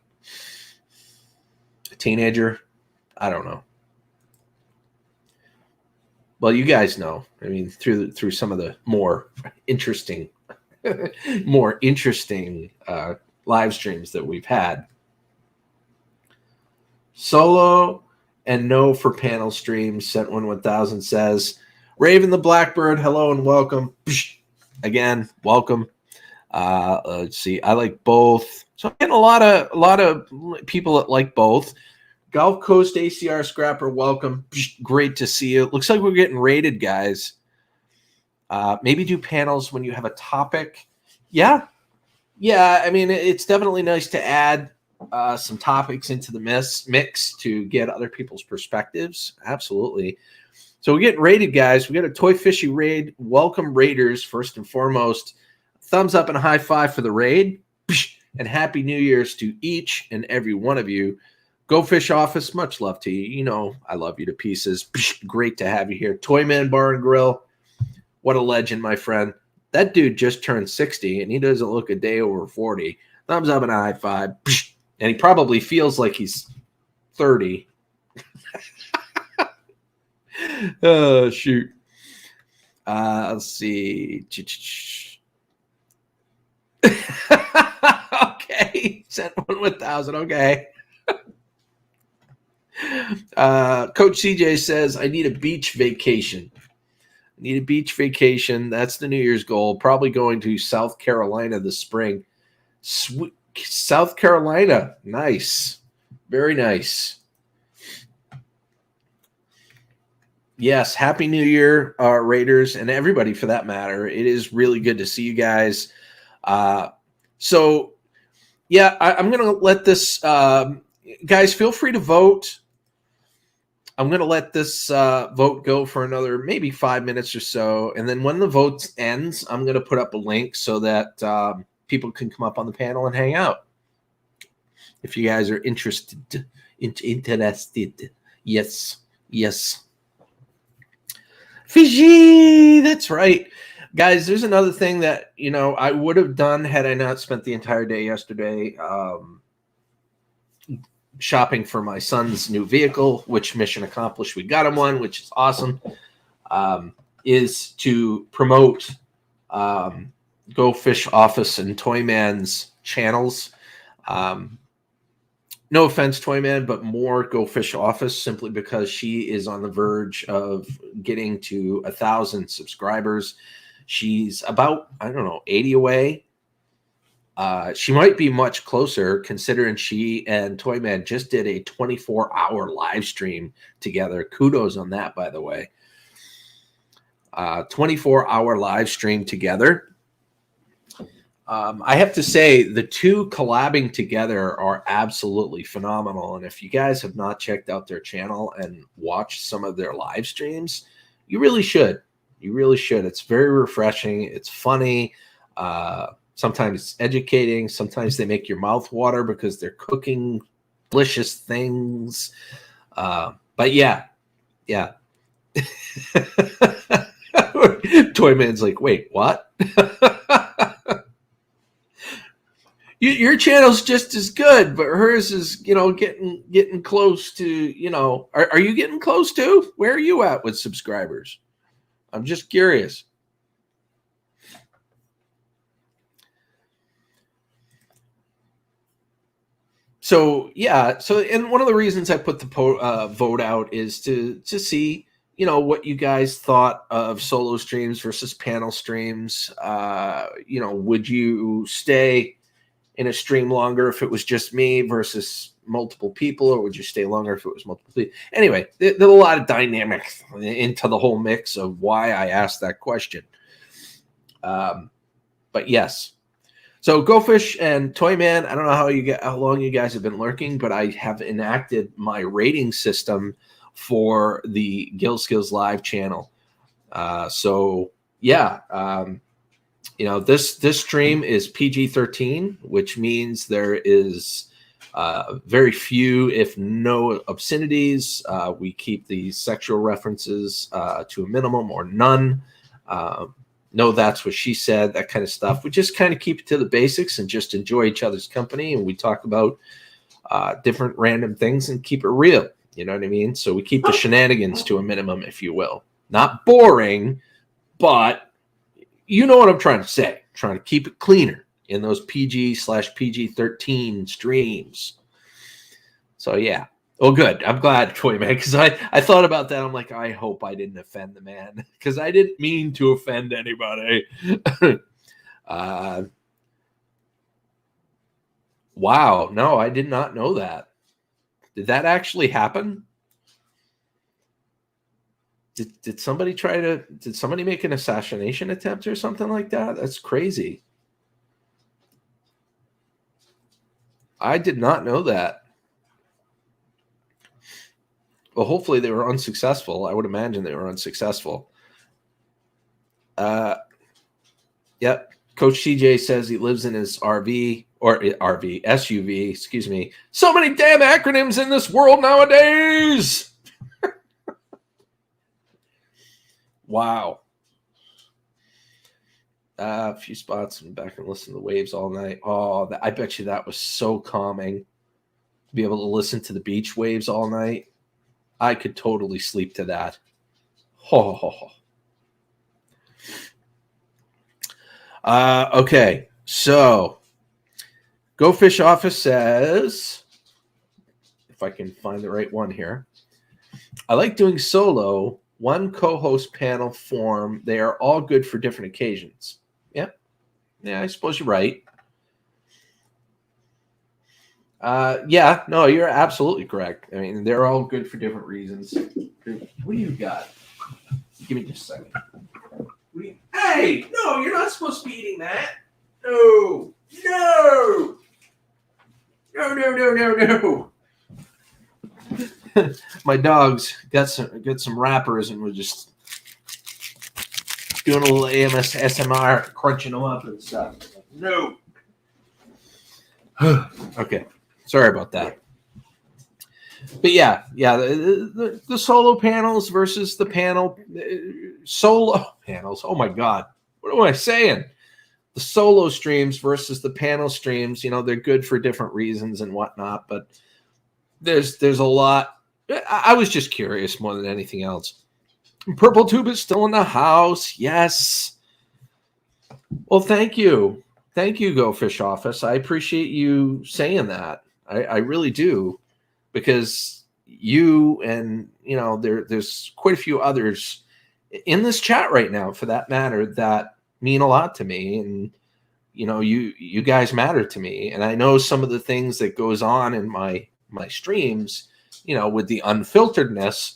a teenager. I don't know. Well, you guys know. I mean, through some of the more interesting live streams that we've had. Solo and no for panel streams. Sent one 1000 says, Raven the Blackbird, hello and welcome. Again, welcome. Let's see. I like both. So I'm getting a lot of people that like both. Gulf Coast ACR Scrapper, welcome. Great to see you. Looks like we're getting rated, guys. Maybe do panels when you have a topic. Yeah. I mean, it's definitely nice to add some topics into the mix to get other people's perspectives. Absolutely. So we're getting rated, guys. We got a Toy Fishy raid. Welcome, raiders, first and foremost. Thumbs up and a high five for the raid. And Happy New Year's to each and every one of you. Go Fish Office, much love to you. You know I love you to pieces. Great to have you here. Toyman Bar and Grill. What a legend, my friend. That dude just turned 60, and he doesn't look a day over 40. Thumbs up and a high five. And he probably feels like he's 30. Oh, shoot. Let's see. Okay. Sent one 1000. Okay. Coach CJ says, I need a beach vacation. That's the New Year's goal. Probably going to South Carolina this spring. Sweet. South Carolina. Nice. Very nice. Yes. Happy New Year, Raiders, and everybody for that matter. It is really good to see you guys. So, yeah, I'm going to let this guys, feel free to vote. I'm going to let this vote go for another maybe 5 minutes or so. And then when the vote ends, I'm going to put up a link so that people can come up on the panel and hang out. If you guys are interested. Yes. Fiji, that's right. Guys, there's another thing that, I would have done had I not spent the entire day yesterday shopping for my son's new vehicle, which mission accomplished. We got him one, which is awesome, is to promote Go Fish Office and Toyman's channels. No offense, Toyman, but more Go Fish Office, simply because she is on the verge of getting to 1,000 subscribers. She's about, 80 away. She might be much closer, considering she and Toyman just did a 24-hour live stream together. Kudos on that, by the way. 24-hour live stream together. I have to say the two collabing together are absolutely phenomenal. And if you guys have not checked out their channel and watched some of their live streams, you really should. You really should. It's very refreshing. It's funny. Sometimes it's educating. Sometimes they make your mouth water because they're cooking delicious things. But yeah. Toy Man's like, wait, what? Your channel's just as good, but hers is, getting close to, are you getting close to? Where are you at with subscribers? I'm just curious. So, yeah. So, and one of the reasons I put the vote out is to see, what you guys thought of solo streams versus panel streams. Would you stay in a stream longer if it was just me versus multiple people, or would you stay longer if it was multiple people? Anyway, there's a lot of dynamics into the whole mix of why I asked that question. But yes. So GoFish and Toyman, I don't know how long you guys have been lurking, but I have enacted my rating system for the Gill Skills Live channel. So yeah, this stream is PG-13, which means there is very few, if no, obscenities. We keep the sexual references to a minimum or none. No, that's what she said, that kind of stuff. We just kind of keep it to the basics and just enjoy each other's company. And we talk about different random things and keep it real. You know what I mean? So we keep the shenanigans to a minimum, if you will. Not boring, but you know what I'm trying to say. I'm trying to keep it cleaner in those PG/PG-13 streams. So yeah. Oh, good. I'm glad, Toy Man, because I thought about that. I'm like, I hope I didn't offend the man, because I didn't mean to offend anybody. Wow. No, I did not know that. Did that actually happen? Did somebody did somebody make an assassination attempt or something like that? That's crazy. I did not know that. Well, hopefully they were unsuccessful. I would imagine they were unsuccessful. Yep. Coach CJ says he lives in his SUV, excuse me. So many damn acronyms in this world nowadays. Wow. A few spots and back and listen to the waves all night. Oh, I bet you that was so calming to be able to listen to the beach waves all night. I could totally sleep to that. Okay, so Go Fish Office says, if I can find the right one here, I like doing solo, one co-host panel form. They are all good for different occasions. Yeah, I suppose you're right. Yeah, no, you're absolutely correct. I mean, they're all good for different reasons. What do you got? Give me just a second. Hey, no, you're not supposed to be eating that. No. My dogs got some wrappers and we're just doing a little ASMR, crunching them up and stuff. No. Okay. Sorry about that. But yeah, the solo panels versus the panel solo panels. Oh my God, what am I saying? The solo streams versus the panel streams. They're good for different reasons and whatnot. But there's a lot. I was just curious more than anything else. Purple Tube is still in the house. Yes. Well, thank you. Thank you, Go Fish Office. I appreciate you saying that. I really do, because you and there's quite a few others in this chat right now, for that matter, that mean a lot to me, and you guys matter to me, and I know some of the things that goes on in my streams, with the unfilteredness,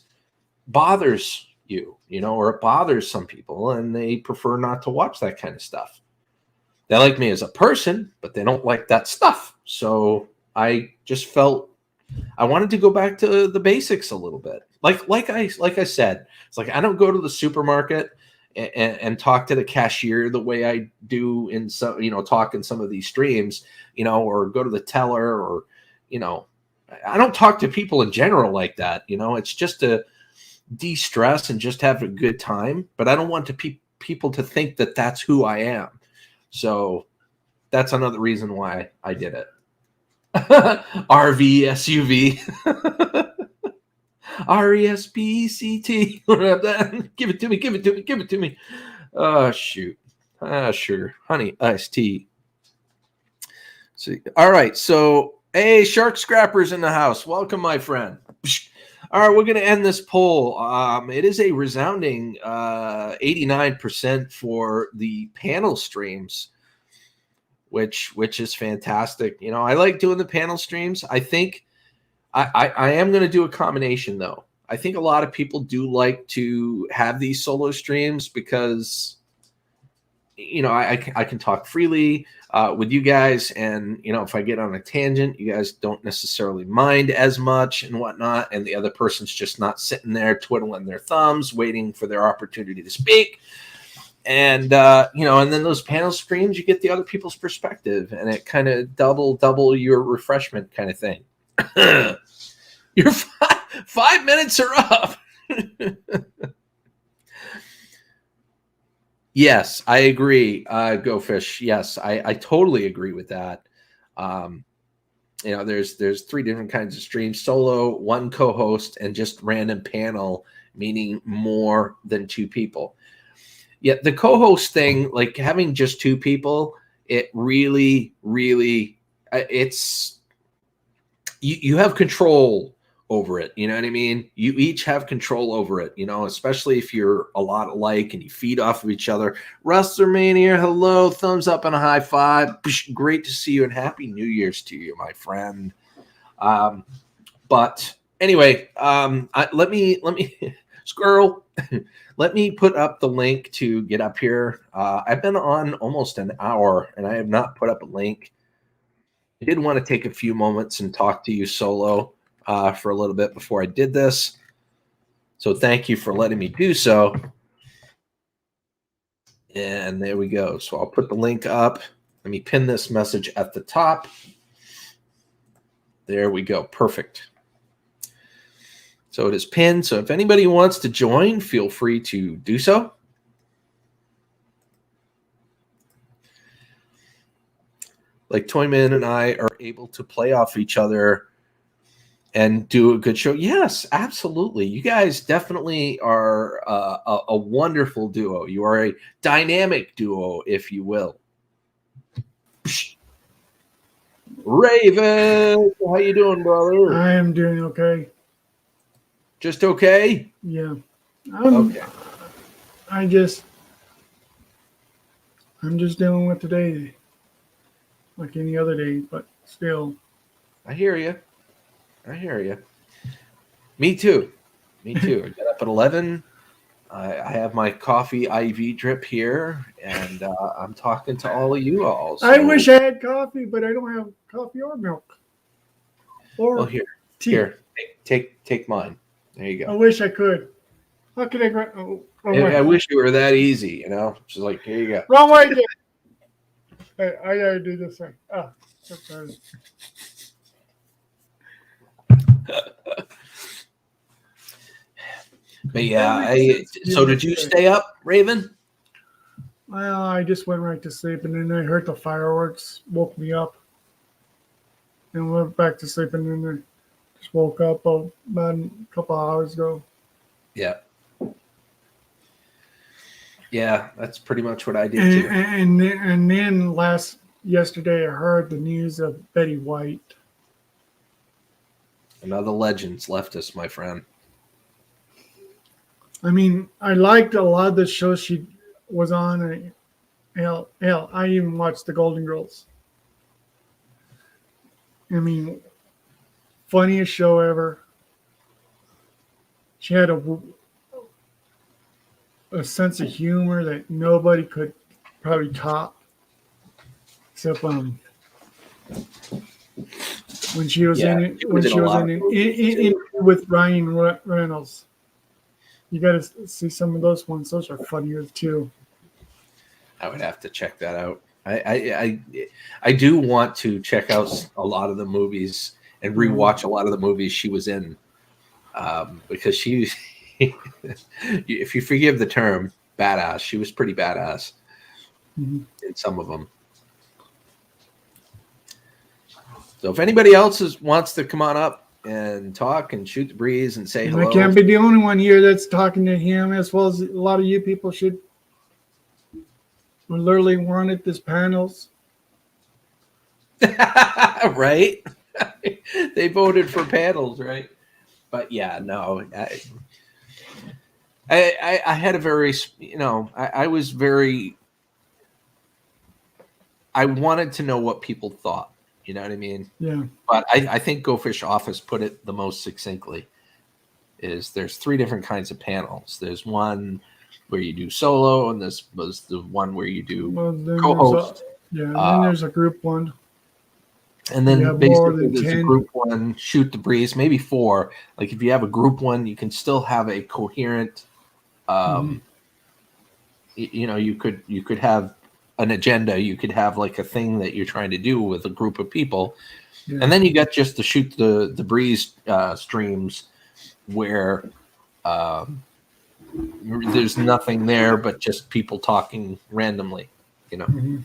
bothers you, or it bothers some people, and they prefer not to watch that kind of stuff. They like me as a person, but they don't like that stuff. So I just felt I wanted to go back to the basics a little bit. Like I said, it's like I don't go to the supermarket and talk to the cashier the way I do in some, talk in some of these streams, or go to the teller, or, I don't talk to people in general like that. It's just to de-stress and just have a good time. But I don't want people to think that that's who I am. So that's another reason why I did it. RV SUV. RESPCT. Give it to me. Give it to me. Give it to me. Oh, shoot. Sugar. Honey, iced tea. See. All right. So, hey, Shark Scrappers in the house. Welcome, my friend. All right. We're going to end this poll. It is a resounding 89% for the panel streams, which is fantastic. I like doing the panel streams. I think I am going to do a combination, though. I think a lot of people do like to have these solo streams because, I can talk freely with you guys. And, if I get on a tangent, you guys don't necessarily mind as much and whatnot. And the other person's just not sitting there twiddling their thumbs, waiting for their opportunity to speak. And, and then those panel streams, you get the other people's perspective, and it kind of double your refreshment kind of thing. Your 5 minutes are up. Yes, I agree. Go Fish. Yes, I totally agree with that. There's 3 different kinds of streams: solo, one co-host, and just random panel, meaning more than 2 people. Yeah, the co-host thing, like having just 2 people, it really, it's you have control over it. You know what I mean? You each have control over it, especially if you're a lot alike and you feed off of each other. WrestleMania, hello, thumbs up and a high five. Great to see you, and Happy New Year's to you, my friend. But anyway, let me squirrel. Let me put up the link to get up here. I've been on almost an hour, and I have not put up a link. I did want to take a few moments and talk to you solo for a little bit before I did this. So thank you for letting me do so. And there we go. So I'll put the link up. Let me pin this message at the top. There we go. Perfect. So it is pinned. So if anybody wants to join, feel free to do so. Like Toyman and I are able to play off each other and do a good show. Yes, absolutely. You guys definitely are a wonderful duo. You are a dynamic duo, if you will. Raven, how you doing, brother? I am doing okay. Just okay? Yeah. Okay. I'm just dealing with today like any other day, but still. I hear you. Me too. I got up at 11. I have my coffee IV drip here, and I'm talking to all of you all. So. I wish I had coffee, but I don't have coffee or milk. Or well, tea. Here, take mine. There you go. I wish I could. How can I go? I wish it were that easy, Just like, here you go. Wrong way again. I gotta do this thing. Sorry. But yeah, so did you stay up, Raven? Well, I just went right to sleep, and then I heard the fireworks, woke me up, and went back to sleep, and then I just woke up about a couple of hours ago. Yeah. Yeah, that's pretty much what I did too. And then yesterday I heard the news of Betty White. Another legend's left us, my friend. I mean, I liked a lot of the shows she was on. Hell, I even watched the Golden Girls. I mean, funniest show ever. She had a sense of humor that nobody could probably top. Except when she was Yeah, in it, she when was in she a was lot in, of it, movies in too. with Ryan Reynolds. You got to see some of those ones. Those are funnier too. I would have to check that out. I do want to check out a lot of the movies and rewatch a lot of the movies she was in, because she, if you forgive the term, badass. She was pretty badass Mm-hmm. in some of them. So if anybody else wants to come on up and talk and shoot the breeze and say And I hello, can't be the only one here that's talking to him, as well as a lot of you people should. We literally wanted this panels. right? They voted for panels, right? But yeah, no, I had a very, I was very, I wanted to know what people thought. You know what I mean? Yeah. But I think Go Fish Office put it the most succinctly. Is there's three different kinds of panels. There's one where you do solo, and this was the one where you do Well, then co-host. then there's a group one. And You then have more basically than there's a 10. group one, shoot the breeze, maybe 4. Like if you have a group one, you can still have a coherent, Mm-hmm. you could have an agenda. You could have like a thing that you're trying to do with a group of people. Yeah. And then you got just the shoot the breeze streams where there's nothing there but just people talking randomly, Mm-hmm.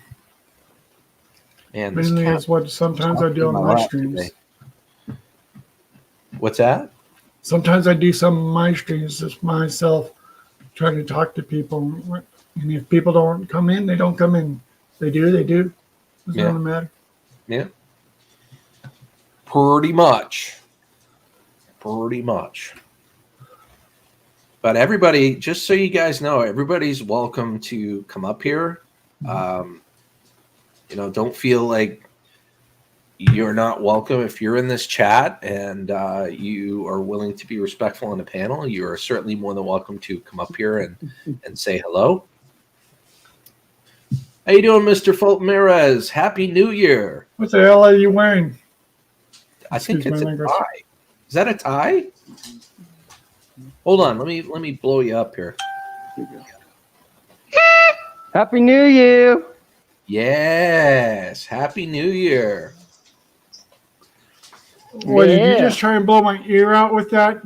And this Mainly cat is what sometimes I jumped do in on my my lap streams. today. What's that? Sometimes I do some of my streams just myself, trying to talk to people. And if people don't come in, they don't come in. They do, they do. Doesn't Yeah. really matter. Yeah. Pretty much. But everybody, just so you guys know, everybody's welcome to come up here. Don't feel like you're not welcome. If you're in this chat and you are willing to be respectful on the panel, you are certainly more than welcome to come up here and say hello. How you doing, Mr. Fulton Perez? Happy New Year. What the hell are you wearing? I think Excuse it's my a language. tie. Is that a tie? Hold on, let me blow you up here. Happy New Year! Yes, Happy New Year. What, did you Yeah. just try and blow my ear out with that?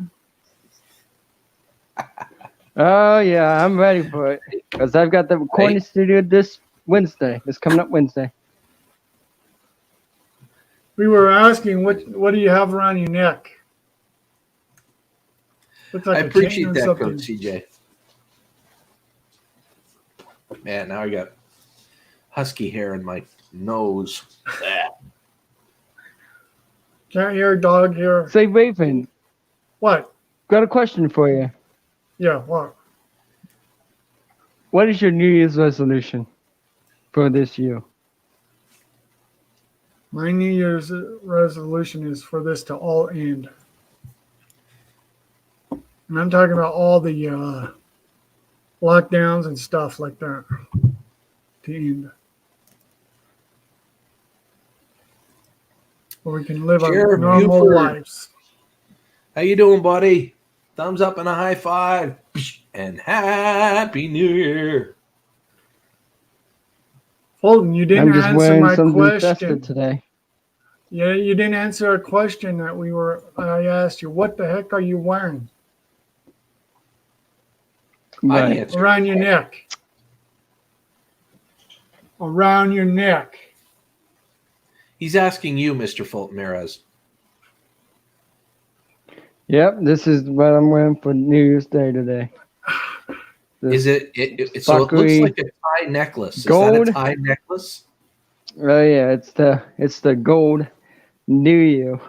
Oh yeah, I'm ready for it because I've got the recording studio this coming up Wednesday. We were asking, what do you have around your neck? Looks like I a chain appreciate or that, something. Coach CJ. Man, now I got husky hair in my nose. Can't hear a dog here. Say, Raven, What? got a question for you. Yeah, what? What is your New Year's resolution for this year? My New Year's resolution is for this to all end. And I'm talking about all the lockdowns and stuff like that to end. Where we can live our Sheriff normal Buford. lives. How you doing, buddy? Thumbs up and a high five. And Happy New Year. Fulton, you didn't I'm just answer wearing my something festive question. today. Yeah, you didn't answer a question that I asked you. What the heck are you wearing Right. answered. around your neck? Around your neck. He's asking you, Mr. Fulton Perez. Yep, this is what I'm wearing for New Year's Day today. Is it so it looks like a tie necklace. Is gold. that a tie necklace? Oh yeah, it's the gold New Year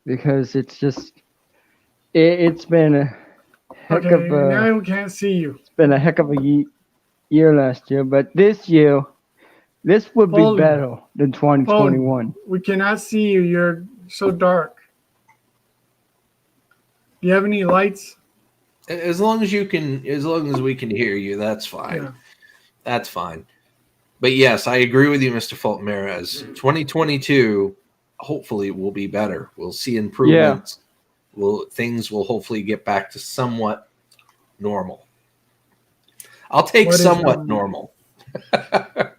because it's just it's been a heck Okay, of a now we can't see you. it's been a heck of a year last year, but this year this would be Fulton. better than 2021. We cannot see you. You're so dark. Do you have any lights? As long as we can hear you, that's fine. Yeah. That's fine. But yes, I agree with you, Mr. Fulton Mares. 2022, hopefully, will be better. We'll see improvements. Things will hopefully get back to somewhat normal. I'll take What is somewhat normal? normal.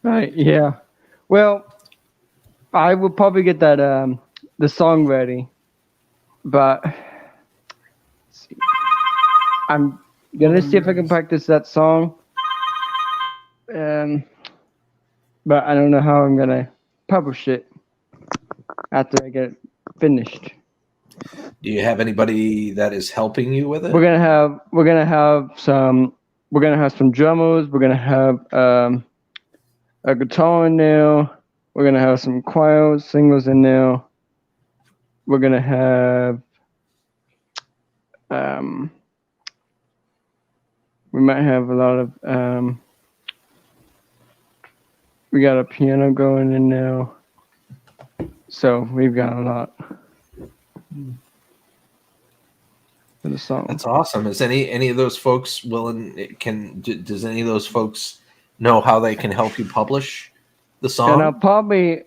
Right. Yeah. Well, I will probably get that the song ready, but let's see. I'm gonna see if I can practice that song. Um, but I don't know how I'm gonna publish it after I get it finished. Do you have anybody that is helping you with it? We're gonna have some drummers. We're gonna have a guitar in there. We're gonna have some choir singers in there. We're gonna have we might have a lot of we got a piano going in now, so we've got a lot for the song. That's awesome. Is any of those folks willing? Does any of those folks know how they can help you publish the song? And I'll probably,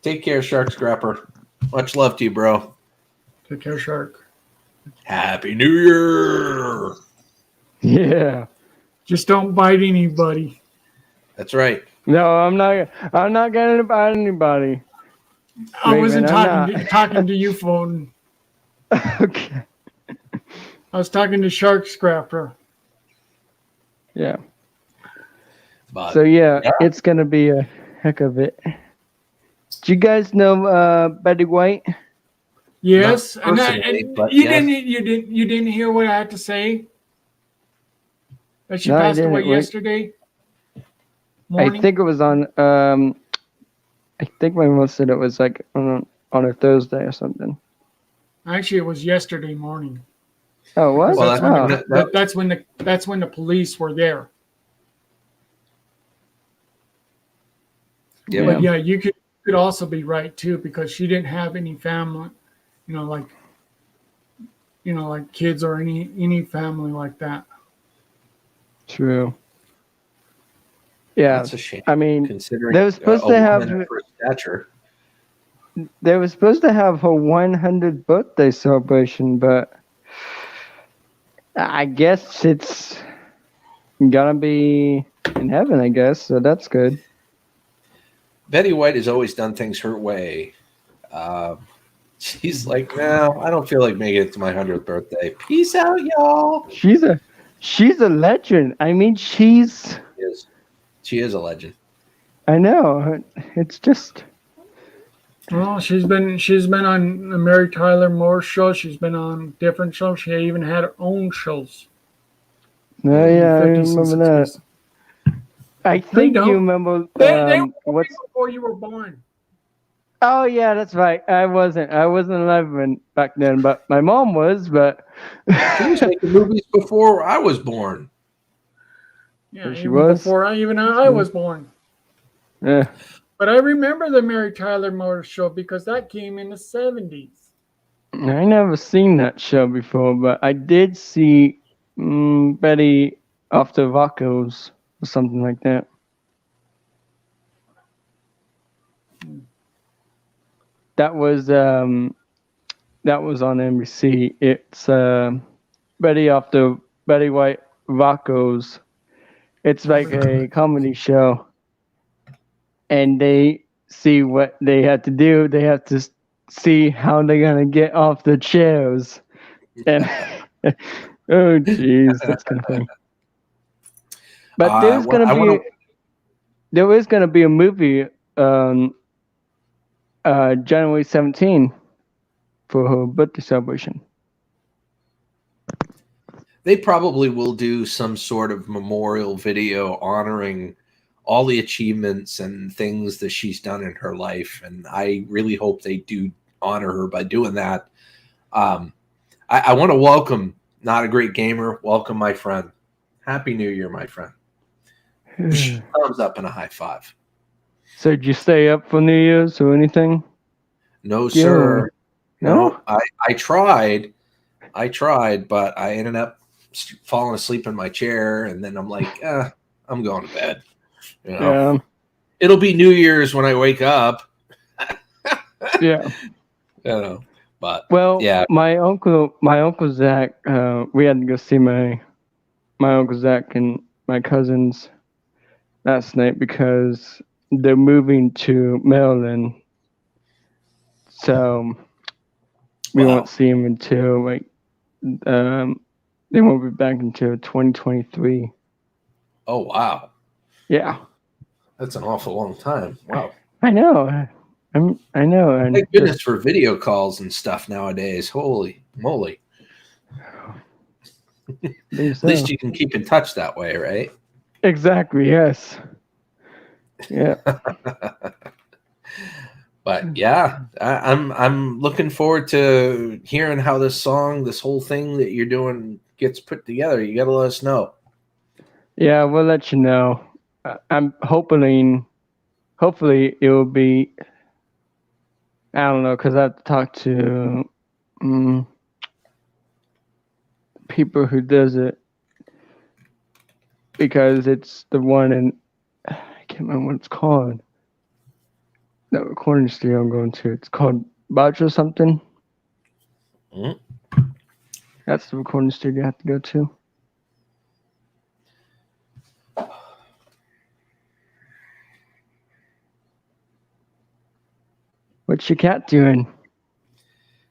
Take care, Shark Scrapper. Much love to you, bro. Take care, Shark. Happy New Year. yeah. Just don't bite anybody. That's right. No, I'm not gonna bite anybody. I wasn't Raven, talking to you, phone. Okay. I was talking to Shark Scrapper. Yeah. But, So yeah, it's gonna be a heck of it. Do you guys know Betty White? Yes, Not personally, but you yes. didn't hear what I had to say. That she No, I passed didn't. away Wait. yesterday morning. I think it was on. I think my mom said it was like on a Thursday or something. Actually, it was yesterday morning. Oh, what? Well, That's when the police were there. Yeah. But yeah, you could also be right too, because she didn't have any family, like kids or any family like that. True. Yeah, That's a shame. I mean, Considering they were supposed to have woman of her stature. they were supposed to have her 100th birthday celebration, but I guess it's gonna be in heaven. I guess so. That's good. Betty White has always done things her way. She's like, no, I don't feel like making it to my 100th birthday. Peace out, y'all. She's a legend. I mean, She is a legend. I know. It's just. Well, she's been on the Mary Tyler Moore show. She's been on different shows. She even had her own shows. No, yeah, I 50s and remember that. 60s. I think don't. you remember. They were What's? before you were born. Oh yeah, that's right. I wasn't 11 back then, but my mom was. But She was making movies before I was born. Yeah, she even was? before I was born. yeah. But I remember the Mary Tyler Moore show because that came in the 70s. I never seen that show before, but I did see Betty After Vaccos or something like that. That was on NBC. It's Betty White Vaccos. It's like a comedy show, and they see what they have to do. They have to see how they're gonna get off the chairs. And oh, jeez, that's kind of funny. But there is gonna be a movie January 17 for her birthday celebration. They probably will do some sort of memorial video honoring all the achievements and things that she's done in her life. And I really hope they do honor her by doing that. I want to welcome Not a Great Gamer. Welcome, my friend. Happy New Year, my friend. Thumbs up and a high five. So did you stay up for New Year's or anything? No, sir. No? I tried, but I ended up falling asleep in my chair, and then I'm like, I'm going to bed. You know, Yeah. it'll be New Year's when I wake up. Yeah. You know, but Well, yeah, my uncle Zach, we had to go see my uncle Zach and my cousins last night because they're moving to Maryland. So we wow. won't see him until like they won't be back until 2023. Oh wow, Yeah, that's an awful long time. Wow. I know. I know. And Thank goodness for video calls and stuff nowadays. Holy moly! At least you can keep in touch that way, right? Exactly. Yes. Yeah. But yeah, I'm looking forward to hearing how this whole thing that you're doing, gets put together. You got to let us know. Yeah, we'll let you know. I'm hopefully it will be. I don't know because I have to talk to people who does it because it's the one in I can't remember what it's called. The recording studio I'm going to. It's called Botch or something. Mm-hmm. That's the recording studio I have to go to. What's your cat doing?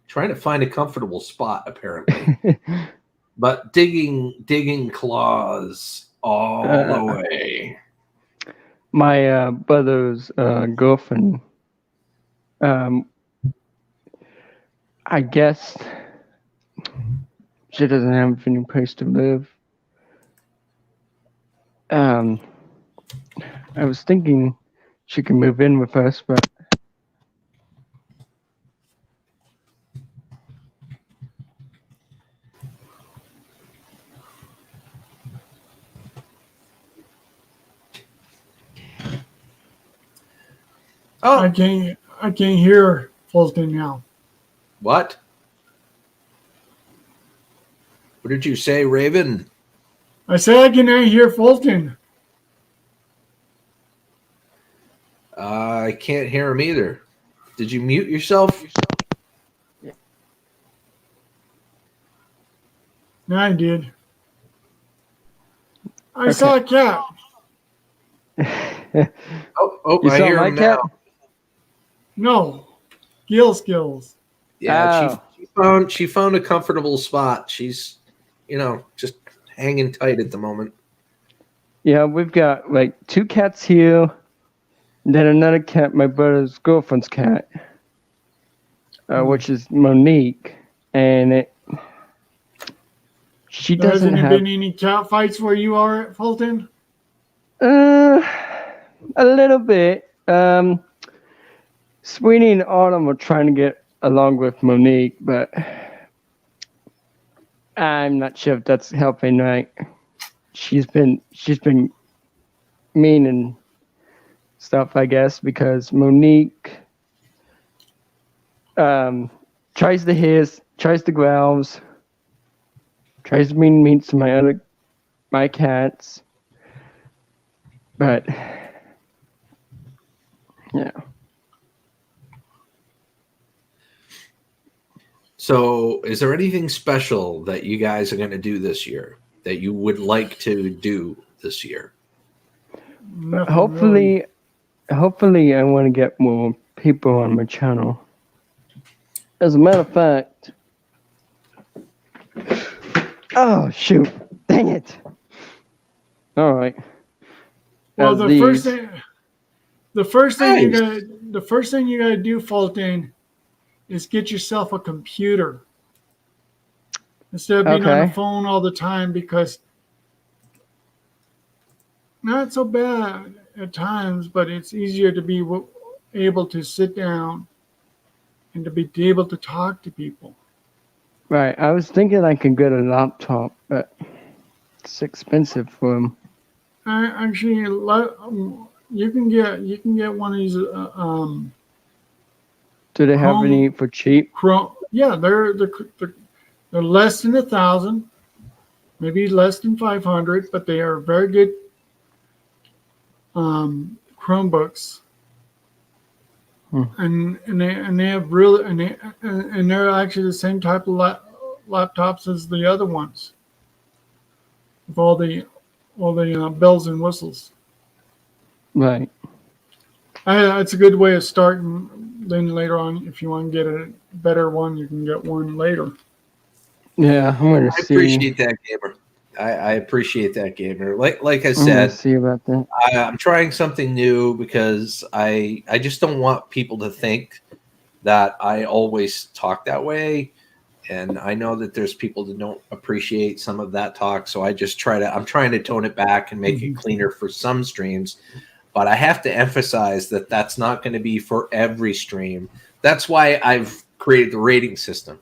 Trying to find a comfortable spot, apparently. But digging claws all the way. My brother's girlfriend, I guess she doesn't have any place to live. I was thinking she could move in with us, but Oh, I can't hear Fulton now. what? What did you say, Raven? I said I cannot hear Fulton. I can't hear him either. Did you mute yourself? No, I did. I saw a cat. Oh, you I saw hear my him cat? now. No, skills. Yeah, she found a comfortable spot. She's, just hanging tight at the moment. Yeah, we've got like 2 cats here, and then another cat, my brother's girlfriend's cat, which is Monique, and she There doesn't hasn't have been any cat fights where you are at Fulton? a little bit. Sweeney and Autumn are trying to get along with Monique, but I'm not sure if that's helping. Right? She's been mean and stuff, I guess, because Monique tries to hiss, tries to growls, tries to be mean to my cats, but yeah. So, is there anything special that you guys are going to do this year that you would like to do this year? Nothing Hopefully, really. I want to get more people on my channel. As a matter of fact, oh shoot, dang it! All right. Well, the first thing Nice. you gotta do, Fulton, is get yourself a computer instead of being on the phone all the time, because not so bad at times, but it's easier to be able to sit down and to be able to talk to people. Right. I was thinking I could get a laptop, but it's expensive for them. Actually, you can get one of these. Do they have any for cheap? Yeah, they're less than 1,000, maybe less than 500, but they are very good Chromebooks, Hmm. and they have really and they're actually the same type of laptops as the other ones, with all the bells and whistles. Right. It's a good way of starting. Then later on, if you want to get a better one, you can get one later. Yeah, I'm gonna I see. appreciate that, gamer. I appreciate that, gamer. Like I I'm gonna said, see about that. I'm trying something new because I just don't want people to think that I always talk that way. And I know that there's people that don't appreciate some of that talk, so I'm trying to tone it back and make it cleaner for some streams. But I have to emphasize that that's not going to be for every stream. That's why I've created the rating system.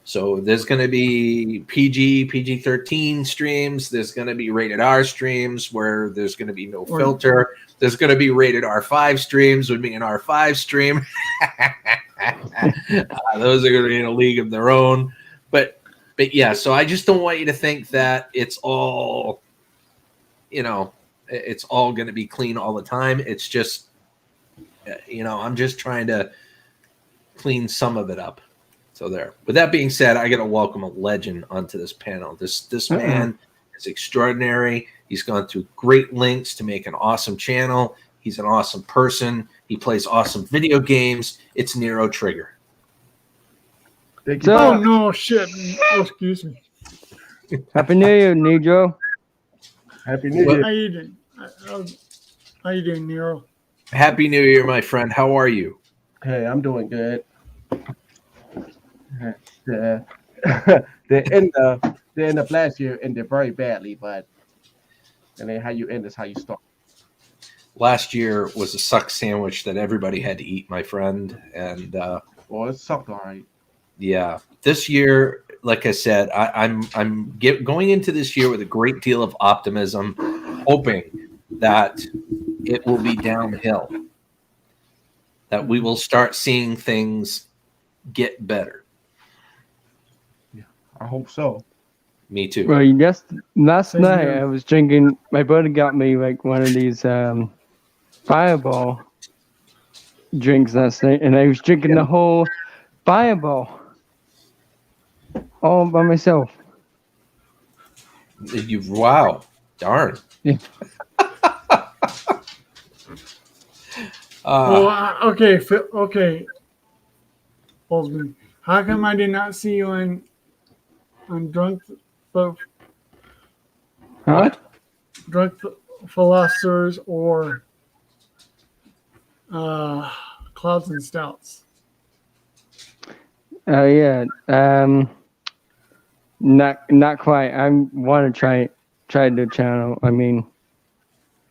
So there's going to be PG-13 streams. There's going to be rated R streams where there's going to be no filter. There's going to be rated R5 streams with me an R5 stream. Those are going to be in a league of their own. But yeah, so I just don't want you to think that it's all, it's all going to be clean all the time. It's just, I'm just trying to clean some of it up. So there. With that being said, I got to welcome a legend onto this panel. This man is extraordinary. He's gone through great lengths to make an awesome channel. He's an awesome person. He plays awesome video games. It's Nero Trigger. Thank you. Oh no, shit! Oh, excuse me. Happy New Year, Nero. Happy New Year. How you doing? How you doing, Nero? Happy New Year, my friend. How are you? Hey, I'm doing good. The end of last year ended very badly, but and then how you end is how you start. Last year was a suck sandwich that everybody had to eat, my friend, and well, it sucked, all right. Yeah, this year, like I said, I'm going into this year with a great deal of optimism, hoping that it will be downhill, that we will start seeing things get better. Yeah, I hope so. Me too. Well, last night I was drinking. My brother got me like one of these Fireball drinks last night, and I was drinking the whole Fireball all by myself. Wow, darn. Yeah. Okay, Holzman. How come I did not see you on Drunk Philosophers or Clouds and Stouts? Yeah. Not quite. I want to try the channel. I mean,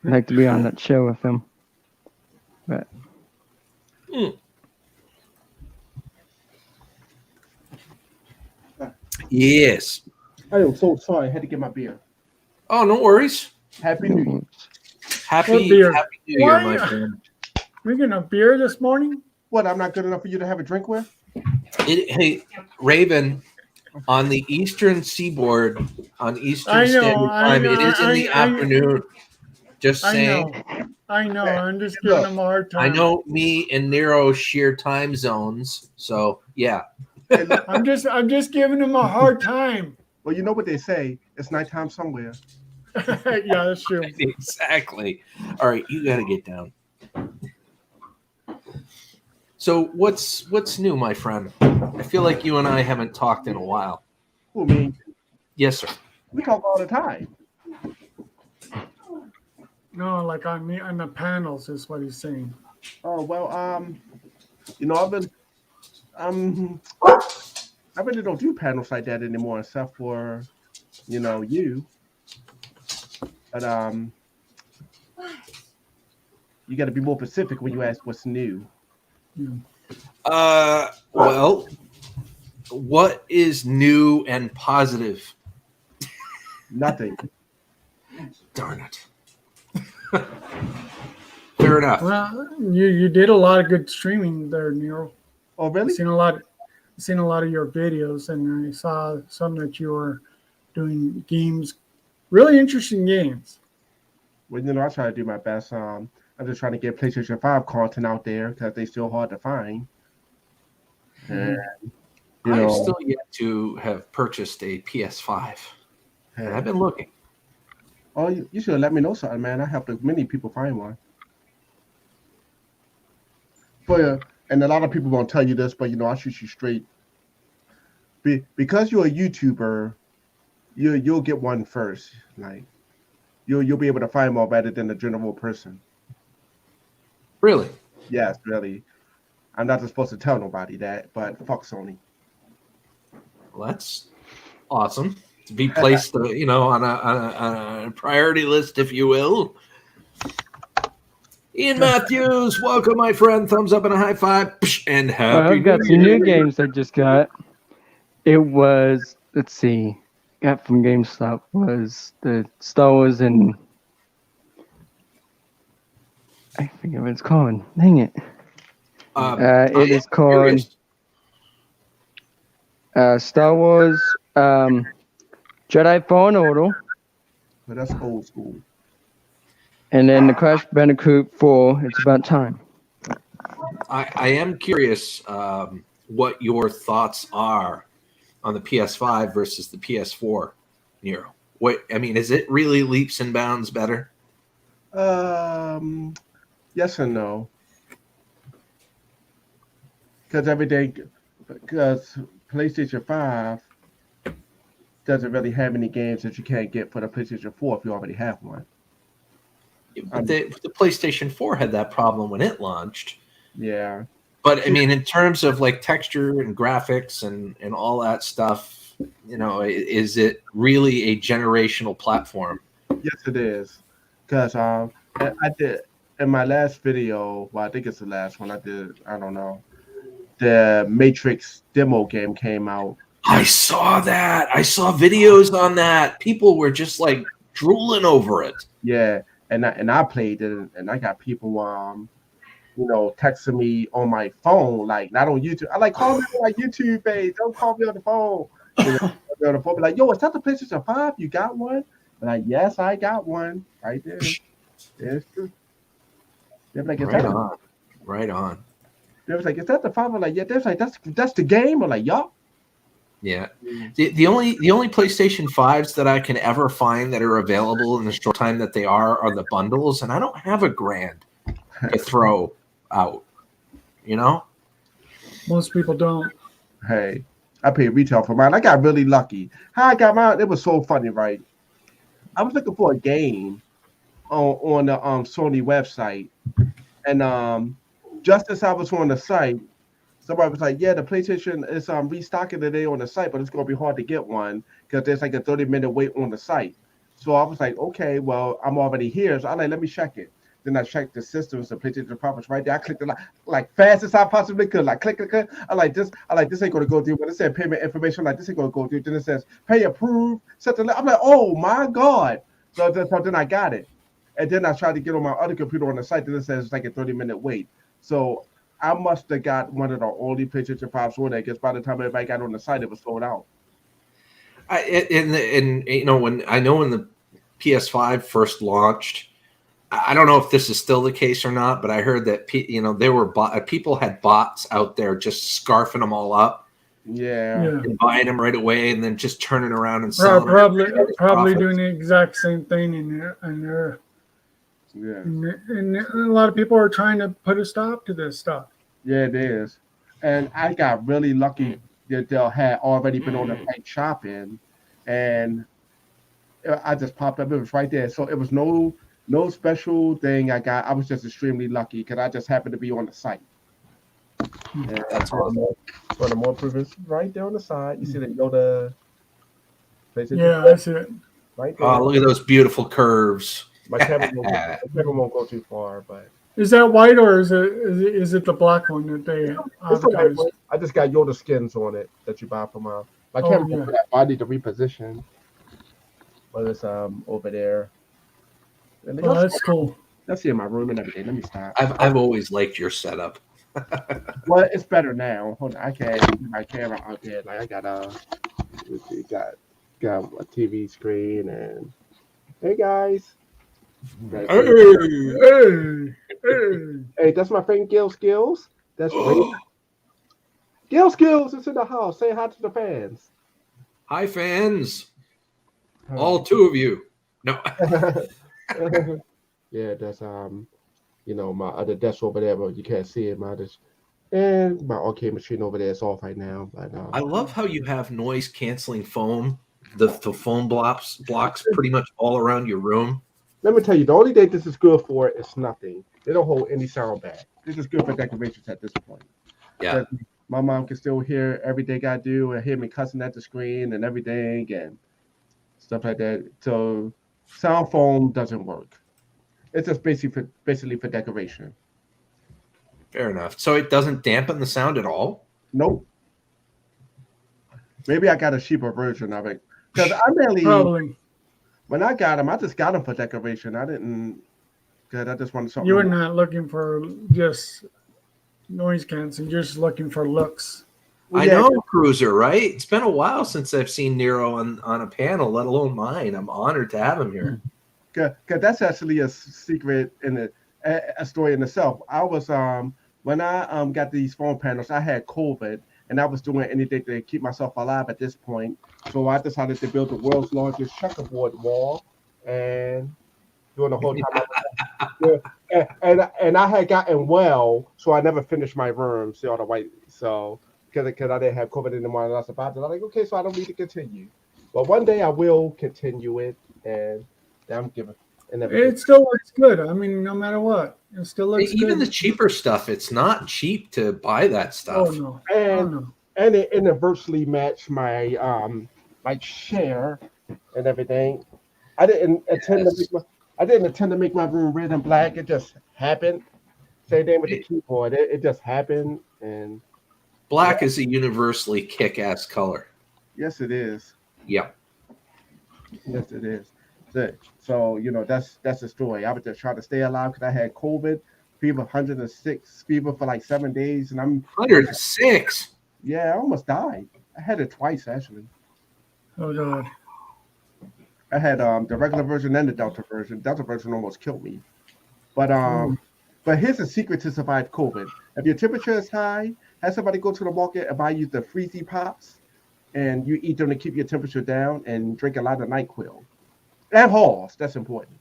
I'd like to be on that show with him. But Yes. I am so sorry. I had to get my beer. Oh, no worries. Happy New Year. Happy New Year, my friend. Drinking a beer this morning? What? I'm not good enough for you to have a drink with? Hey, Raven, on the Eastern Seaboard, on Eastern Standard Time, it is in the afternoon. Just saying. I know. I'm just giving them a hard time. I know me and Nero share time zones, so yeah. I'm just giving them a hard time. Well, you know what they say. It's nighttime somewhere. Yeah, that's true. Exactly. All right, you got to get down. So what's new, my friend? I feel like you and I haven't talked in a while. Who, me? Yes, sir. We talk all the time. No, like on the panels is what he's saying. Oh well, I really don't do panels like that anymore, except for, you. But you got to be more specific when you ask what's new. Well, what is new and positive? Nothing. Darn it. Fair enough. Well, you did a lot of good streaming there, Nero. Oh, really? I've seen a lot of your videos, and I saw some that you were doing games, really interesting games. Well, I try to do my best. I'm just trying to get PlayStation 5 content out there because they still hard to find. And I have still yet to have purchased a PS5, and I've been looking. Oh, you should let me know something, man. I helped many people find one. But and a lot of people won't tell you this, but I shoot you straight. Because you're a YouTuber, you'll get one first. Like you'll be able to find more better than the general person. Really? Yes, really. I'm not supposed to tell nobody that, but fuck Sony. Well, that's awesome to be placed, on a priority list, if you will. Ian Matthews, welcome, my friend. Thumbs up and a high five, and happy. I've got some new games I just got. It was, let's see, got from GameStop was the Star Wars and I forget what it's called. Dang it. It is called Star Wars Jedi Fallen Order. But that's old school. And then the Crash Bandicoot 4, It's About Time. I am curious what your thoughts are on the PS5 versus the PS4, Nero. Is it really leaps and bounds better? Yes and no. Because PlayStation 5 doesn't really have any games that you can't get for the PlayStation 4 if you already have one. But the PlayStation 4 had that problem when it launched. Yeah. But in terms of like texture and graphics and all that stuff, is it really a generational platform? Yes, it is. Because I did in my last video. Well, I think it's the last one I did. I don't know. The Matrix demo game came out. I saw that. I saw videos on that. People were just like drooling over it. Yeah, and I played it, and I got people texting me on my phone, like not on YouTube. I like call me on my YouTube page. Don't call me on the phone. On the phone, be like, yo, is that the PlayStation 5? You got one? I'm like, yes, I got one right there. It's true. They're like, right on. They was like, is that the 5? I'm like, yeah. They're like, that's the game. I'm like, yup. Yeah. The only PlayStation 5s that I can ever find that are available in the short time that they are the bundles, and I don't have $1,000 to throw out. Most people don't. Hey, I paid retail for mine. I got really lucky. How I got mine, it was so funny, right? I was looking for a game on the Sony website, and just as I was on the site, somebody was like, yeah, the PlayStation is restocking today on the site, but it's going to be hard to get one because there's like a 30-minute wait on the site. So I was like, okay, well, I'm already here. So I'm like, let me check it. Then I checked the systems, the PlayStation Profits right there. I clicked it like fast as I possibly could. Like click. I like this ain't going to go through. But it said payment information. Like this ain't going to go through. Then it says pay approved. I'm like, oh my God. So then I got it. And then I tried to get on my other computer on the site. Then it says it's like a 30-minute wait. So I must have got one of the only PlayStation 5s on there because by the time everybody got on the site, it was sold out. When the PS5 first launched, I don't know if this is still the case or not, but I heard that people had bots out there just scarfing them all up. Yeah. And buying them right away and then just turning around and selling probably doing the exact same thing in there. Yeah. And a lot of people are trying to put a stop to this stuff. Yeah, it is. And I got really lucky that they had already been on the site shopping, and I just popped up. It was right there. So it was no special thing I got. I was just extremely lucky because I just happened to be on the site. And that's awesome. One of the more privileged right there on the side. You see that Yoda. Yeah, I see it. Right there. Oh, look at those beautiful curves. My camera won't go too far, but is that white or is it the black one that they advertise? I just got Yoda skins on it that you buy from my camera. I need to reposition, but it's over there. Oh, that's cool. Let's see in my room and everything. Let me stop. I've always liked your setup. Well, it's better now. Hold on, I can't keep my camera out there. Like I got got a TV screen and hey guys. Hey, hey. Hey, that's my friend Gil Skills. That's great. Gil Skills is in the house. Say hi to the fans. Hi, fans. All two of you. No. Yeah, that's my other desk over there, but you can't see it. And my arcade machine over there is off right now. But I love how you have noise canceling foam, the foam blocks pretty much all around your room. let me tell you, the only thing this is good for is nothing. They don't hold any sound back. This is good for decorations at this point. Yeah. Because my mom can still hear everything I do and hear me cussing at the screen and everything and stuff like that. So sound foam doesn't work. It's just basically for decoration. Fair enough. So it doesn't dampen the sound at all? Nope. Maybe I got a cheaper version of it. Because I really, Probably. when I got them, I just got them for decoration. I didn't, because I just wanted something. You were not looking for just noise canceling, you're just looking for looks. I know, Cruiser, right? It's been a while since I've seen Nero on a panel, let alone mine. I'm honored to have him here. Because that's actually a secret in a story in itself. I was when I got these phone panels, I had COVID, and I was doing anything to keep myself alive at this point. So I decided to build the world's largest checkerboard wall, and during the whole time, and I had gotten well, so I never finished my room. See all the white, so because I didn't have COVID anymore, and I was about to, I'm like, okay, so I don't need to continue. But one day I will continue it, and I'm giving. And It still looks good. I mean, no matter what, it still looks good. Even the cheaper stuff, it's not cheap to buy that stuff. Oh no. And it inversely matched my my chair and everything. I didn't intend to make my room red and black. It just happened. Same thing with the keyboard. It just happened, and black is a universally kick-ass color. Yes, it is. Yeah. Yes, it is. So that's the story. I was just trying to stay alive because I had COVID, fever 106, fever for like 7 days, and I'm 106. Yeah, I almost died. I had it twice actually. Oh god. I had the regular version and the Delta version. Delta version almost killed me. But here's a secret to survive COVID. If your temperature is high, have somebody go to the market and buy you the Freezy Pops, and you eat them to keep your temperature down, and drink a lot of NyQuil. And Halls, that's important.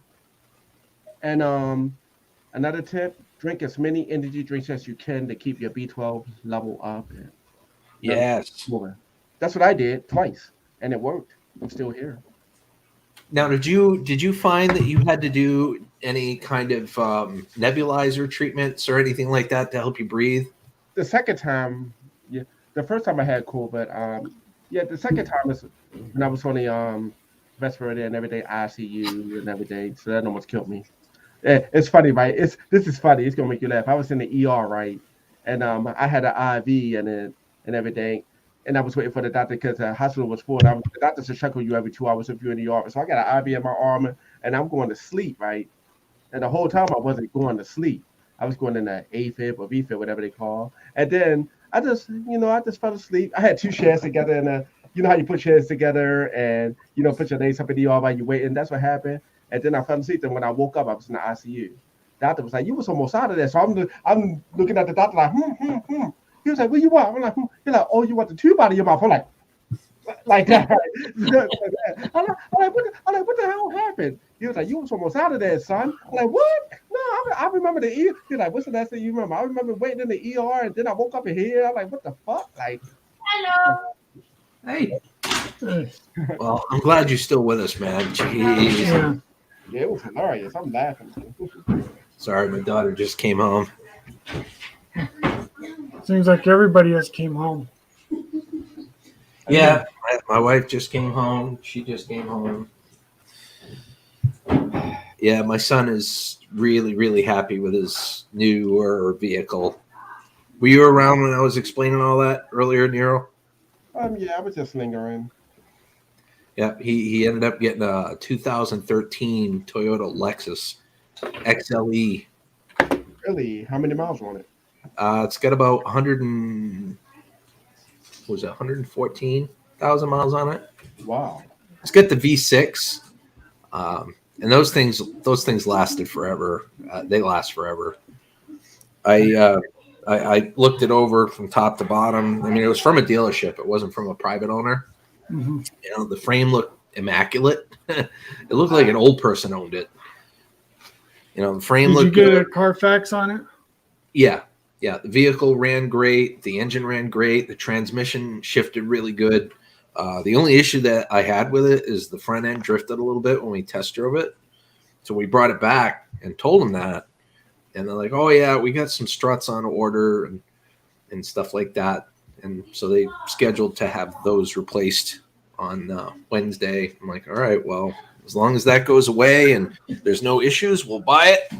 And another tip, drink as many energy drinks as you can to keep your B12 level up. Yes. That's what I did twice, and it worked. I'm still here. Now, did you find that you had to do any kind of nebulizer treatments or anything like that to help you breathe? The second time, yeah. The first time I had COVID, the second time was when I was on the respirator and everything, ICU and everything. So that almost killed me. It's funny, right? This is funny. It's gonna make you laugh. I was in the ER, right, and I had an IV and everything, and I was waiting for the doctor because the hospital was full. The doctor should check on you every 2 hours if you're in the ER. So I got an IV in my arm, and I'm going to sleep, right? And the whole time I wasn't going to sleep. I was going in the AFib or VFib, whatever they call. And then I just fell asleep. I had two chairs together, and you know how you put chairs together and put your legs up in the ER while you're waiting. That's what happened. And then I fell asleep. And when I woke up, I was in the ICU. Doctor was like, "You was almost out of there." So I'm looking at the doctor like, He was like, "What you want?" I'm like, He's like, "Oh, you want the tube out of your mouth?" I'm like that. I'm like, what the hell happened? He was like, "You was almost out of there, son." I'm like, "What? No, I remember the ER." He's like, "What's the last thing you remember?" I remember waiting in the ER, and then I woke up in here. I'm like, "What the fuck?" Like, hello. Hey. Well, I'm glad you're still with us, man. Jeez. Yeah, it was hilarious. I'm laughing. Sorry, my daughter just came home. Seems like everybody else came home. Yeah, my wife just came home. She just came home. Yeah, my son is really, really happy with his newer vehicle. Were you around when I was explaining all that earlier, Nero? Yeah, I was just lingering. Yeah, he ended up getting a 2013 Toyota Lexus XLE. Really? How many miles on it? It's got about 114,000 miles on it. Wow. It's got the V6. And those things lasted forever. They last forever. I looked it over from top to bottom. I mean, it was from a dealership. It wasn't from a private owner. Mm-hmm. You know, the frame looked immaculate. It looked like an old person owned it. You know, the frame Did you looked get good. a Carfax on it? Yeah. The vehicle ran great. The engine ran great. The transmission shifted really good. The only issue that I had with it is the front end drifted a little bit when we test drove it. So we brought it back and told them that. And they're like, oh, yeah, we got some struts on order and stuff like that. And so they scheduled to have those replaced on Wednesday. I'm like, all right, well, as long as that goes away and there's no issues, we'll buy it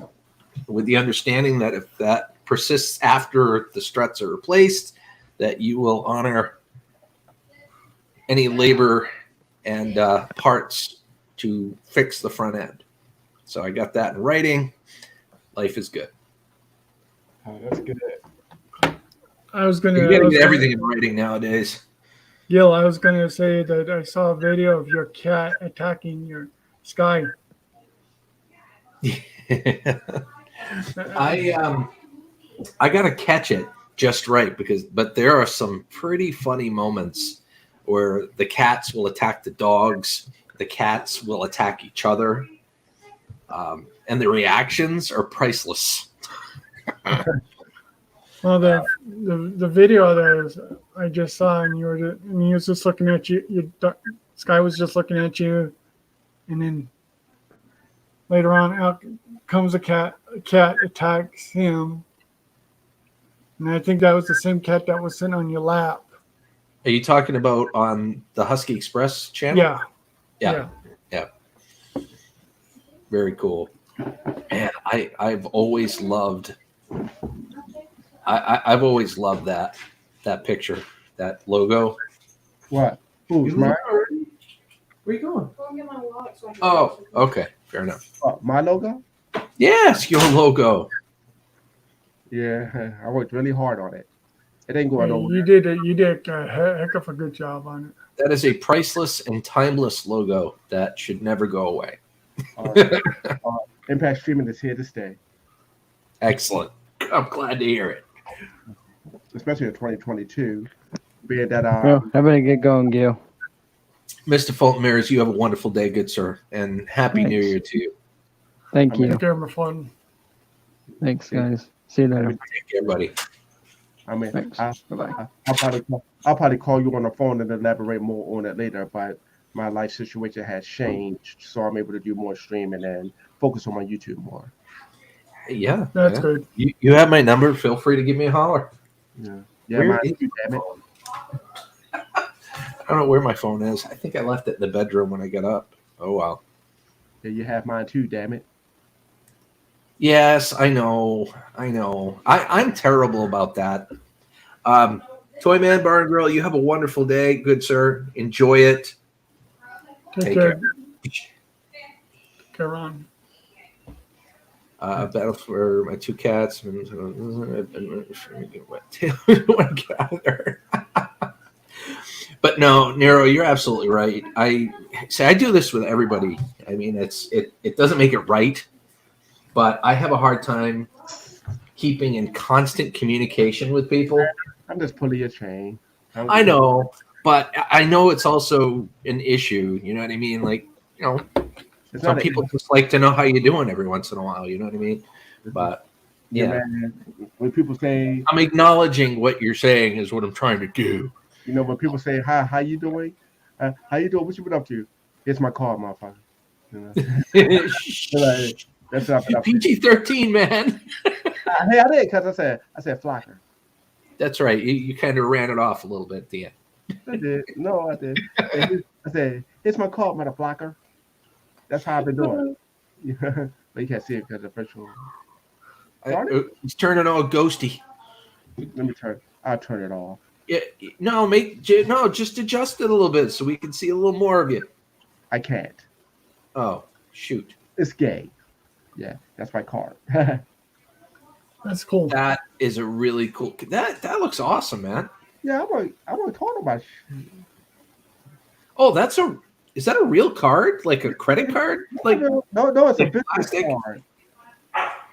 with the understanding that if that persists after the struts are replaced, that you will honor any labor and parts to fix the front end. So I got that in writing. Life is good. Oh, that's good. I was gonna. You're getting everything in writing nowadays. Gil, I was gonna say that I saw a video of your cat attacking your Sky. I gotta catch it just right but there are some pretty funny moments where the cats will attack the dogs, the cats will attack each other, and the reactions are priceless. Well, the video that I just saw, and he was just looking at you. Sky was just looking at you, and then later on, out comes a cat. A cat attacks him, and I think that was the same cat that was sitting on your lap. Are you talking about on the Husky Express channel? Yeah. Very cool. Man, I've always loved I've always loved that picture, that logo. What? Who's mine? Where you going? Go and get my wallet so I can Oh, okay. Fair enough. My logo? Yes, your logo. Yeah, I worked really hard on it. It ain't going nowhere. You did a heck of a good job on it. That is a priceless and timeless logo that should never go away. Impact Streaming is here to stay. Excellent. I'm glad to hear it. Especially in 2022. Being that Well, I better get going, Gil. Mr. Fulton Mears, you have a wonderful day, good sir, and happy New Thanks. Year to you. Thank you. Take care, my fun. Thanks, guys. See you later. Take care, buddy. I mean, Thanks. Bye-bye. I'll probably call you on the phone and elaborate more on it later. But my life situation has changed, so I'm able to do more streaming and focus on my YouTube more. Yeah, That's good. You have my number. Feel free to give me a holler. Yeah, Where mine is too, damn it. I don't know where my phone is. I think I left it in the bedroom when I got up. Oh, wow. Yeah, you have mine too, damn it. Yes, I know. I'm terrible about that. Toyman Bar and Grill, you have a wonderful day. Good, sir. Enjoy it. Take Take care. Take care, Ron. Battle for my two cats. But no, Nero, you're absolutely right. I do this with everybody. I mean, it doesn't make it right, but I have a hard time keeping in constant communication with people. I'm just pulling your chain. I know, but I know it's also an issue. You know what I mean? Like, you know, It's some not people just like to know how you're doing every once in a while. You know what I mean? But yeah, man, when people say, I'm acknowledging what you're saying is what I'm trying to do. you know, when people say, "Hi, how you doing? How you doing? What you been up to?" It's my car, motherfucker. You know? That's what I've been PG-13, man. Hey, I did because I said flocker. That's right. You kind of ran it off a little bit at the end. I did. No, I did. I said, "It's my car, motherfucker." That's how I've been doing. But you can't see it because the virtual. It's turning all ghosty. Let me turn. I'll turn it off. Yeah, just adjust it a little bit so we can see a little more of you. I can't. Oh, shoot. It's gay. Yeah, that's my car. That's cool. That is a really cool. That looks awesome, man. Yeah, I want to talk about. Oh, Is that a real card? Like a credit card? Like no, it's a business plastic? card.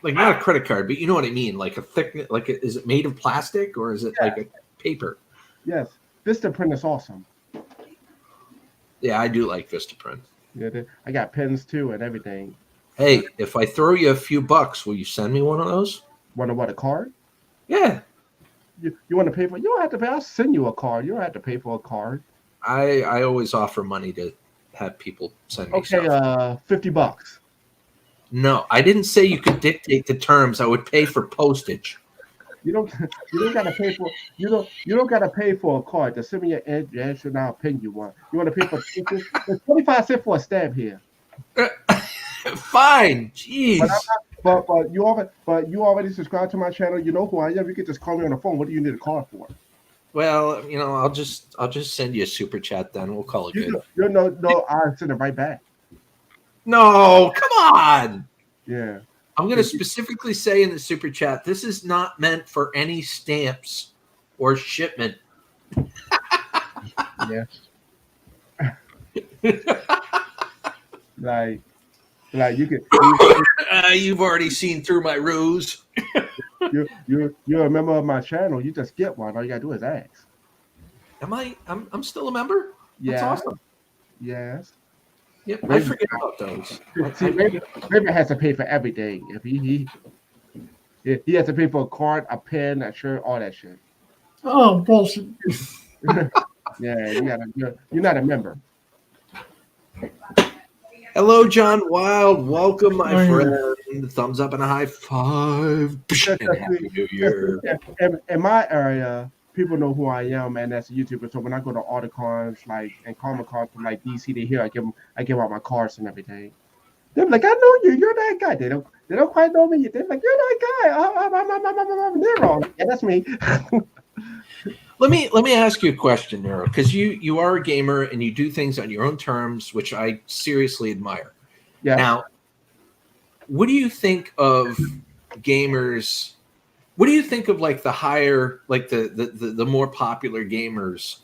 Like not a credit card, but you know what I mean? Like a thick, like is it made of plastic or is it like a paper? Yes, Vistaprint is awesome. Yeah, I do like Vistaprint. Yeah, I got pens too and everything. Hey, if I throw you a few bucks, will you send me one of those? Want to what, a card? Yeah. You want to pay for? You don't have to pay. I'll send you a card. You don't have to pay for a card. I always offer money to have people send me Okay, stuff. $50. No, I didn't say you could dictate the terms. I would pay for postage. You don't gotta pay for you don't gotta pay for a card. Just send me your address and I'll ping you one. You want to pay for 25 cents for a stamp here. Fine, jeez. But you already subscribed to my channel. You know who I am. You can just call me on the phone. What do you need a card for? Well, you know, I'll just send you a super chat then. We'll call it good. No, I'll send it right back. No, come on. Yeah. I'm going to specifically say in the super chat, this is not meant for any stamps or shipment. Yeah. like you could. You've already seen through my ruse. You're a member of my channel. You just get one. All you gotta do is ask. Am I? I'm still a member. Yeah. That's awesome. Yes. Yep. I forget about those. See, Raven has to pay for everything. If he has to pay for a card, a pen, a shirt, all that shit. Oh, bullshit. Yeah, you're not a member. Hello, John Wild. Welcome, my friend. Thumbs up and a high five. And Happy New Year. In my area, people know who I am, and as a YouTuber. So when I go to Autocons, and Comic Con from DC, they hear I give out my cards and everything. They're like, I know you. You're that guy. They don't quite know me. They're like, you're that guy. They're wrong. Yeah, that's me. Let me ask you a question, Nero, because you are a gamer and you do things on your own terms, which I seriously admire. Yeah. Now, what do you think of gamers? What do you think of the higher, the more popular gamers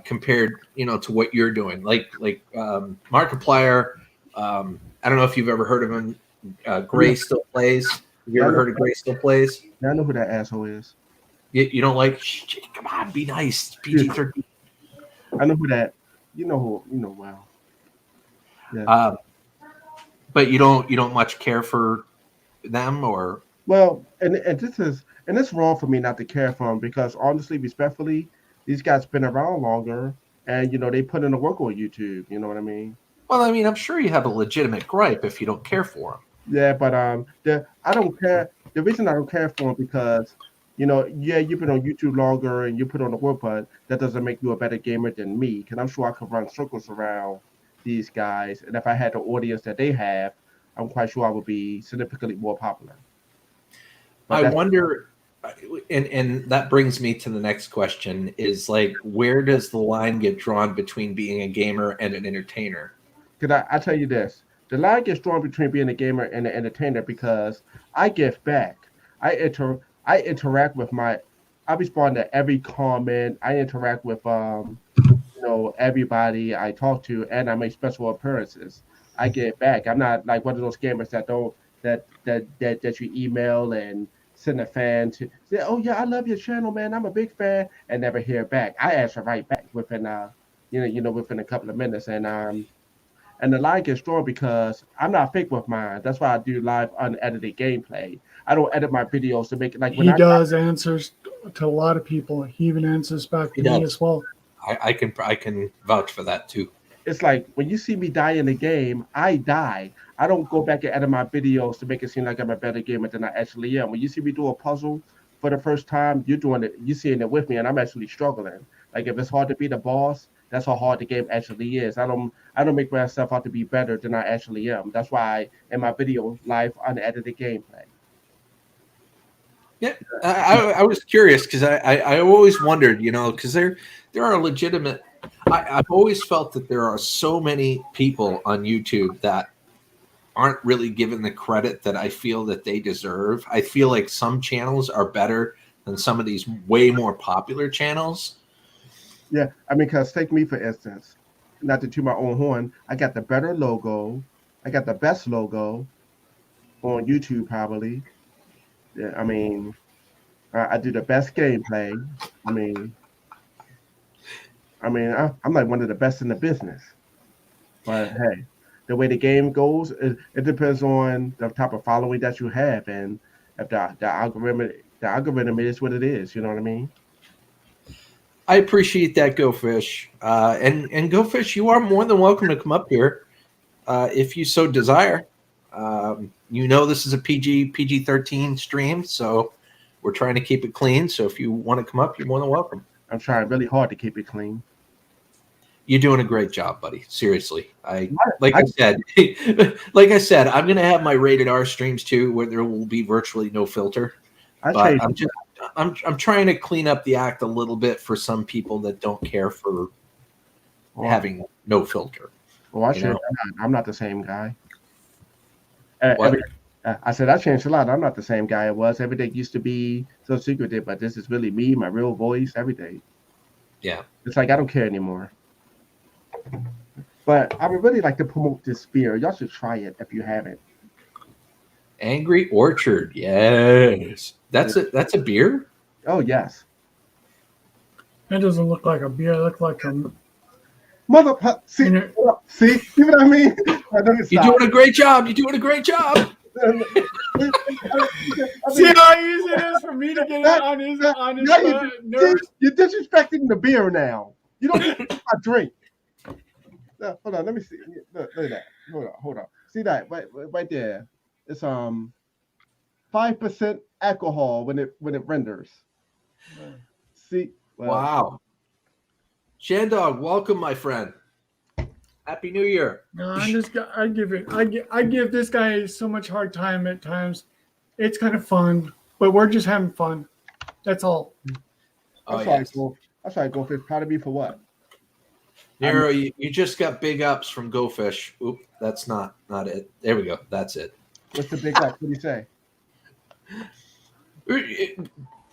compared, to what you're doing? Like Markiplier. I don't know if you've ever heard of him. Gray Still Plays. Have you ever heard of Gray Still Plays? I know who that asshole is. You don't like? Come on, be nice. PG-13. I know who that. You know well. Yeah. But you don't much care for them, or? Well, and it's wrong for me not to care for them because honestly, respectfully, these guys been around longer, and they put in the work on YouTube. You know what I mean? Well, I mean, I'm sure you have a legitimate gripe if you don't care for them. Yeah, but I don't care. The reason I don't care for them because. You've been on YouTube longer and you put on the work, but that doesn't make you a better gamer than me. Because I'm sure I could run circles around these guys, and if I had the audience that they have, I'm quite sure I would be significantly more popular. I wonder, and that brings me to the next question: is where does the line get drawn between being a gamer and an entertainer? Because I tell you this, the line gets drawn between being a gamer and an entertainer because I give back. I interact with I respond to every comment. I interact with everybody I talk to, and I make special appearances. I get back. I'm not like one of those gamers that you email and send a fan to say, "Oh yeah, I love your channel, man. I'm a big fan," and never hear back. I answer right back within within a couple of minutes, and the line gets drawn because I'm not fake with mine. That's why I do live unedited gameplay. I don't edit my videos to make it like when he does answers to a lot of people. He even answers back to me as well. I can vouch for that too. It's like when you see me die in the game, I die. I don't go back and edit my videos to make it seem like I'm a better gamer than I actually am. When you see me do a puzzle for the first time, you're seeing it with me, and I'm actually struggling. Like if it's hard to beat a boss, that's how hard the game actually is. I don't make myself out to be better than I actually am. That's why in my video live unedited gameplay. Yeah, I was curious because I always wondered, because there are legitimate. I've always felt that there are so many people on YouTube that aren't really given the credit that I feel that they deserve. I feel like some channels are better than some of these way more popular channels. Yeah, I mean, because take me for instance. not to toot my own horn, I got the better logo. I got the best logo on YouTube, probably. Yeah, I mean, I do the best gameplay. I mean, I'm like one of the best in the business. But hey, the way the game goes, it depends on the type of following that you have, and if the algorithm is what it is. You know what I mean? I appreciate that, Go Fish. And Go Fish, you are more than welcome to come up here if you so desire. You know this is a PG-13 stream, so we're trying to keep it clean. So if you want to come up, you're more than welcome. I'm trying really hard to keep it clean. You're doing a great job, buddy. Seriously. Like I I said, I'm gonna have my rated R streams too, where there will be virtually no filter. I But changed. I'm trying to clean up the act a little bit for some people that don't care for having no filter. Well, I you changed. know? I'm not the same guy. What? I said I changed a lot. I'm not the same guy I was. Everything used to be so secretive, but this is really me, my real voice, everything. Yeah. It's like I don't care anymore. But I would really like to promote this beer. Y'all should try it if you haven't. Angry Orchard. Yes. That's a beer? Oh yes. That doesn't look like a beer. It looks like a. See, You know- see what I mean? You're doing a great job. You're doing a great job. See how easy it is for me to get it on his nerves? You're disrespecting the beer now. You don't need my drink. No, hold on, let me see. Look at that. Hold on. See that right there? It's 5% alcohol when it renders. See? Well, Wow. Shandog, welcome, my friend. Happy New Year. No, I give this guy so much hard time at times. It's kind of fun, but we're just having fun. That's all. I'm sorry, Goldfish. Proud of me for what? Nero, you just got big ups from Go Fish. Oop, that's not it. There we go. That's it. What's the big up? What do you say?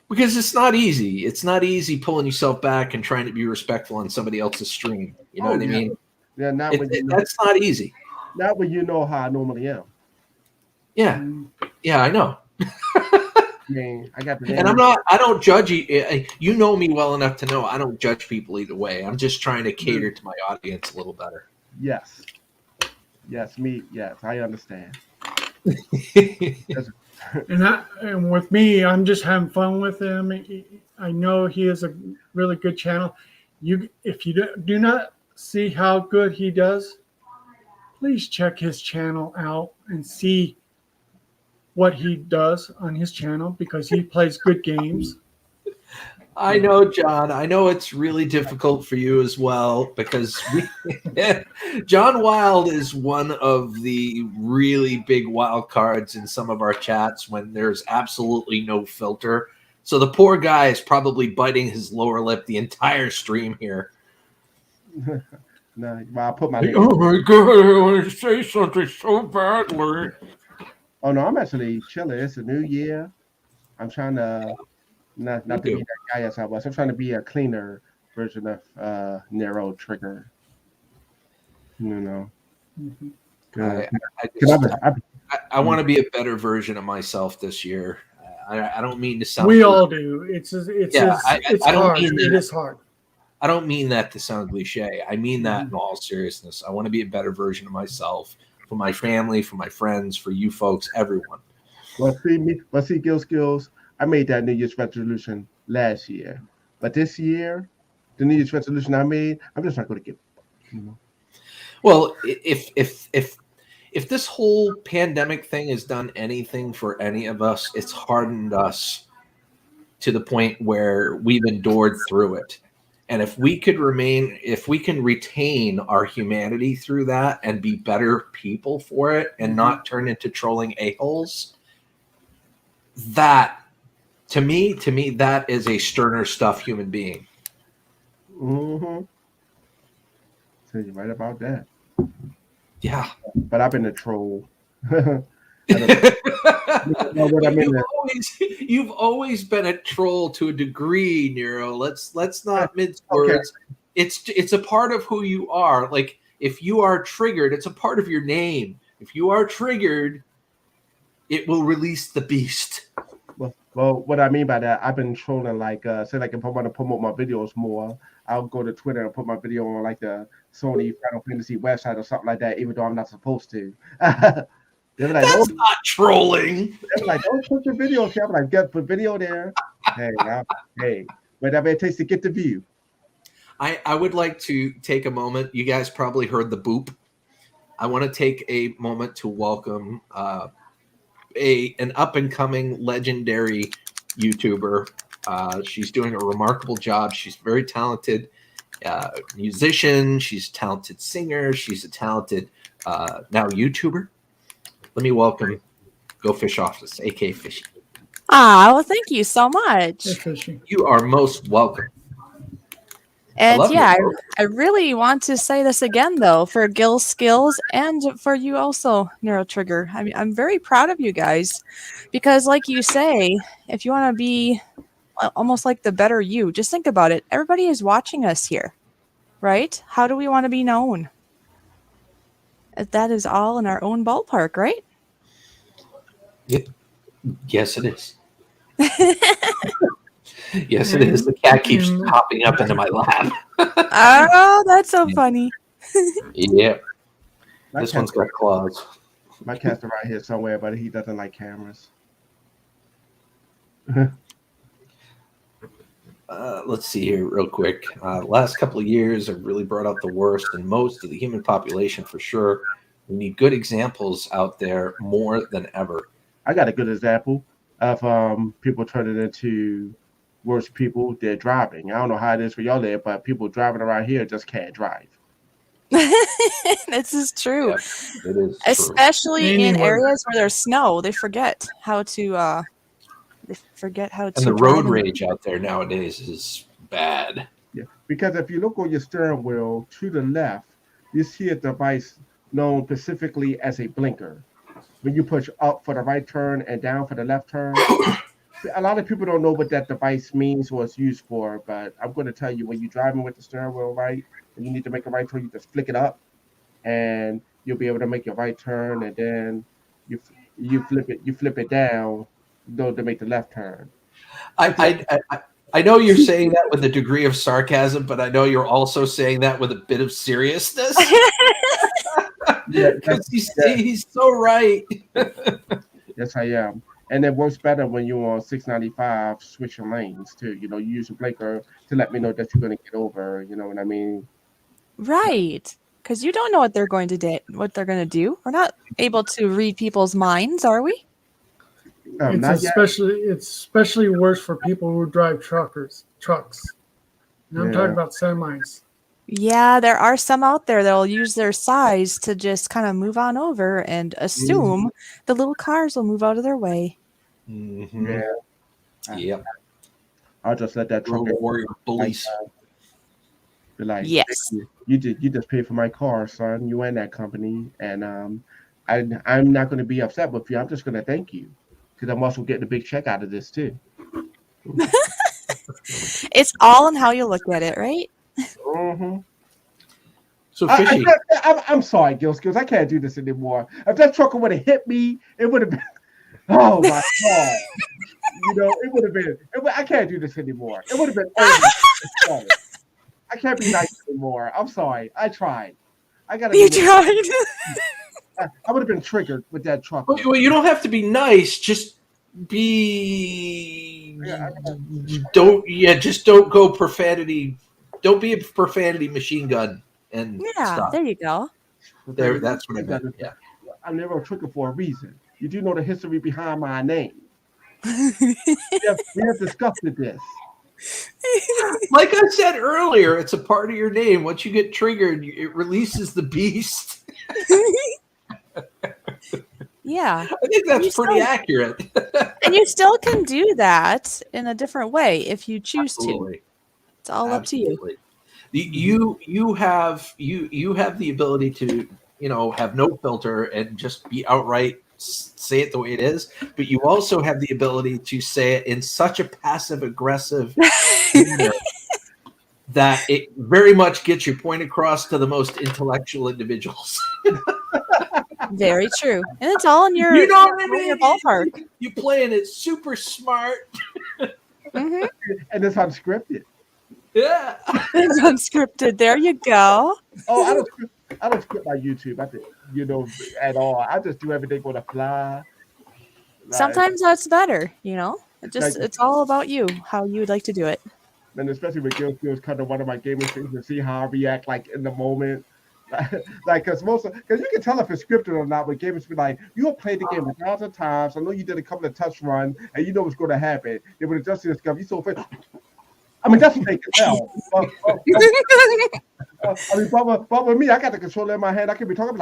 Because it's not easy. It's not easy pulling yourself back and trying to be respectful on somebody else's stream. You know what I mean? Yeah, That's not easy. not when you know how I normally am. Yeah. Yeah, I know. I mean, I got the And I don't judge you. You know me well enough to know I don't judge people either way. I'm just trying to cater to my audience a little better. Yes. Yes, I understand. And with me, I'm just having fun with him. I know he is a really good channel. If you do not see how good he does, please check his channel out and see what he does on his channel, because he plays good games. I know, John. I know it's really difficult for you as well, because John Wild is one of the really big wild cards in some of our chats when there's absolutely no filter. So the poor guy is probably biting his lower lip the entire stream here. No, I put my Oh my God, I want to say something so badly. Oh no, I'm actually chilling. It's a new year. I'm trying to not to be that guy as I was. I'm trying to be a cleaner version of Nero Trigger. You know. I want to be a better version of myself this year. I don't mean to sound. We all do. It's hard. It is hard. I don't mean that to sound cliche. I mean that in all seriousness. I want to be a better version of myself for my family, for my friends, for you folks, everyone. Well, see, Skills. I made that New Year's resolution last year, but this year, the New Year's resolution I made, I'm just not going to give. You know? Well, if this whole pandemic thing has done anything for any of us, it's hardened us to the point where we've endured through it. And if we can retain our humanity through that and be better people for it and not turn into trolling a-holes, that to me, that is a sterner stuff human being. Mm-hmm. So you're right about that. Yeah. But I've been a troll. You've always been a troll to a degree, Nero. Let's not mince words. it's a part of who you are. Like if you are triggered, it's a part of your name. If you are triggered, it will release the beast. Well, what I mean by that, I've been trolling like, say, like if I want to promote my videos more, I'll go to Twitter and put my video on like the Sony Final Fantasy website or something like that, even though I'm not supposed to. They're like, That's not trolling. they're like, don't put your video here. I'm like, get put video there. Hey, whatever it takes to get the view. I would like to take a moment. You guys probably heard the boop. I want to take a moment to welcome an up-and-coming legendary YouTuber. She's doing a remarkable job. She's very talented musician. She's a talented singer. She's a talented now YouTuber. Let me welcome Go Fish Office, a.k.a. Fishy. Well, thank you so much. Hey, Fishy. You are most welcome. And love yeah, you. I really want to say this again, though, for Gil's skills and for you also, Neurotrigger. I mean, I'm very proud of you guys because, like you say, if you want to be almost like the better you, just think about it. Everybody is watching us here, right? How do we want to be known? That is all in our own ballpark, right? Yes, it is. Yes, it is. The cat keeps hopping up into my lap. Oh, that's so funny. Yeah. My This cat- one's got claws. My cat's around here somewhere, but he doesn't like cameras. Let's see here real quick. Last couple of years have really brought out the worst in most of the human population for sure. We need good examples out there more than ever. I got a good example of people turning into worse people. They're driving. I don't know how it is for y'all there, but people driving around here just can't drive. This is true. Yeah, it is true. Especially in Anywhere. areas where there's snow, they forget how to. They forget how to. And the road drive. rage out there nowadays is bad. Yeah, because if you look on your steering wheel to the left, you see a device known specifically as a blinker. When you push up for the right turn and down for the left turn, a lot of people don't know what that device means or it's used for. But I'm going to tell you, when you're driving with the steering wheel right and you need to make a right turn, you just flick it up, and you'll be able to make your right turn. And then you flip it down, to make the left turn. I know you're saying that with a degree of sarcasm, but I know you're also saying that with a bit of seriousness. Yeah, Because he's so right. yes, I am. And it works better when you're on 695 switching lanes too. You use a blinker to let me know that you're going to get over. You know what I mean? Right, because you don't know what they're going to do. We're not able to read people's minds, are we? Not yet. It's especially worse for people who drive trucks. And I'm Yeah. talking about semis. Yeah, there are some out there that'll use their size to just kind of move on over and assume the little cars will move out of their way. Mm-hmm. Yeah, Yep. I'll just let that truck Road warrior bullies. be like, Yes. you just paid for my car, son. You and that company, and I'm not going to be upset with you. I'm just going to thank you because I'm also getting a big check out of this too. It's all in how you look at it, right? Mm-hmm. So Fishy, I'm sorry, Gills. I can't do this anymore. If that trucker would have hit me, it would have been. Oh my god! It would have been. I can't do this anymore. It would have been over. I can't be nice anymore. I'm sorry. I tried. I gotta. You tried. I would have been triggered with that truck. well, you don't have to be nice. Just be. Just don't go profanity. Don't be a profanity machine gun and Yeah, stop. there you go. There, that's what I meant. Yeah. I'm never a trigger for a reason. You do know the history behind my name. We have discussed this. Like I said earlier, it's a part of your name. Once you get triggered, it releases the beast. Yeah. I think that's pretty accurate. And you still can do that in a different way if you choose to. Absolutely. It's all up to you. Absolutely. You have the ability to have no filter and just be outright say it the way it is, but you also have the ability to say it in such a passive aggressive manner that it very much gets your point across to the most intellectual individuals. Very true. And it's all in your, You know what I in mean? your ballpark. You playing it super smart. Mm-hmm. And it's unscripted. Yeah. It's unscripted. There you go. Oh, I don't script my YouTube. I think, at all. I just do everything on the fly. Sometimes that's better, Like, it's all about you, how you would like to do it. and especially with Guild Skills kind of one of my gaming streams and see how I react like in the moment. Like, because you can tell if it's scripted or not, but gamers be like, you'll play the game 1,000 times. I know you did a couple of touch runs and you know what's going to happen. They would adjust this stuff. You so afraid. I mean, that's what they can tell. But with me, I got the controller in my hand. I can be talking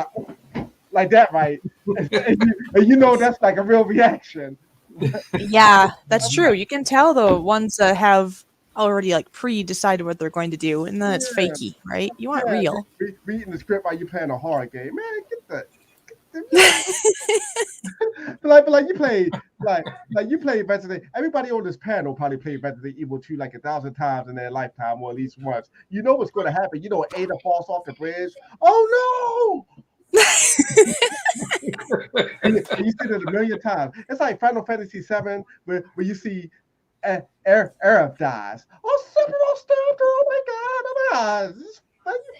like that, right? And you know that's like a real reaction. Yeah, that's true. You can tell the ones that have already like pre-decided what they're going to do, and then it's fakey, right? You want real. Reading the script while you're playing a horror game, man. Get that. but like you play Resident. Everybody on this panel probably played Resident Evil 2 like 1,000 times in their lifetime, or at least once. You know what's going to happen. You know, Ada falls off the bridge. Oh no! and you see it a million times. It's like Final Fantasy VII, where you see Arab dies. Oh, Sephiroth stabbed her. Oh my god! This is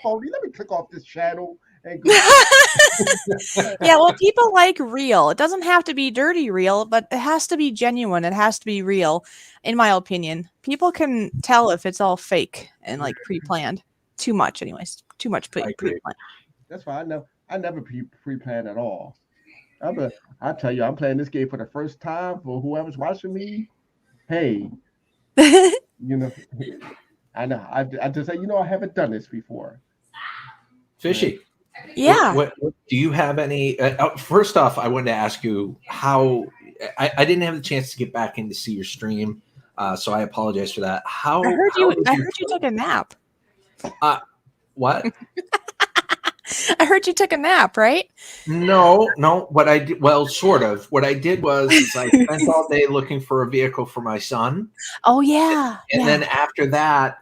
phony. Let me click off this channel. Yeah, well, people like real. It doesn't have to be dirty real, but it has to be genuine. It has to be real, in my opinion. People can tell if it's all fake and like pre-planned. Too much, anyways. Too much pre-planned. That's fine. I never pre-planned at all. I tell you, I'm playing this game for the first time. For whoever's watching me, hey, I know. I just say, I haven't done this before. Fishy. Yeah. What do you have any? First off, I wanted to ask you how. I didn't have the chance to get back in to see your stream, so I apologize for that. I heard you took a nap. What? I heard you took a nap, right? No. What I did, well, sort of. What I did was I spent all day looking for a vehicle for my son. Oh yeah. And then after that,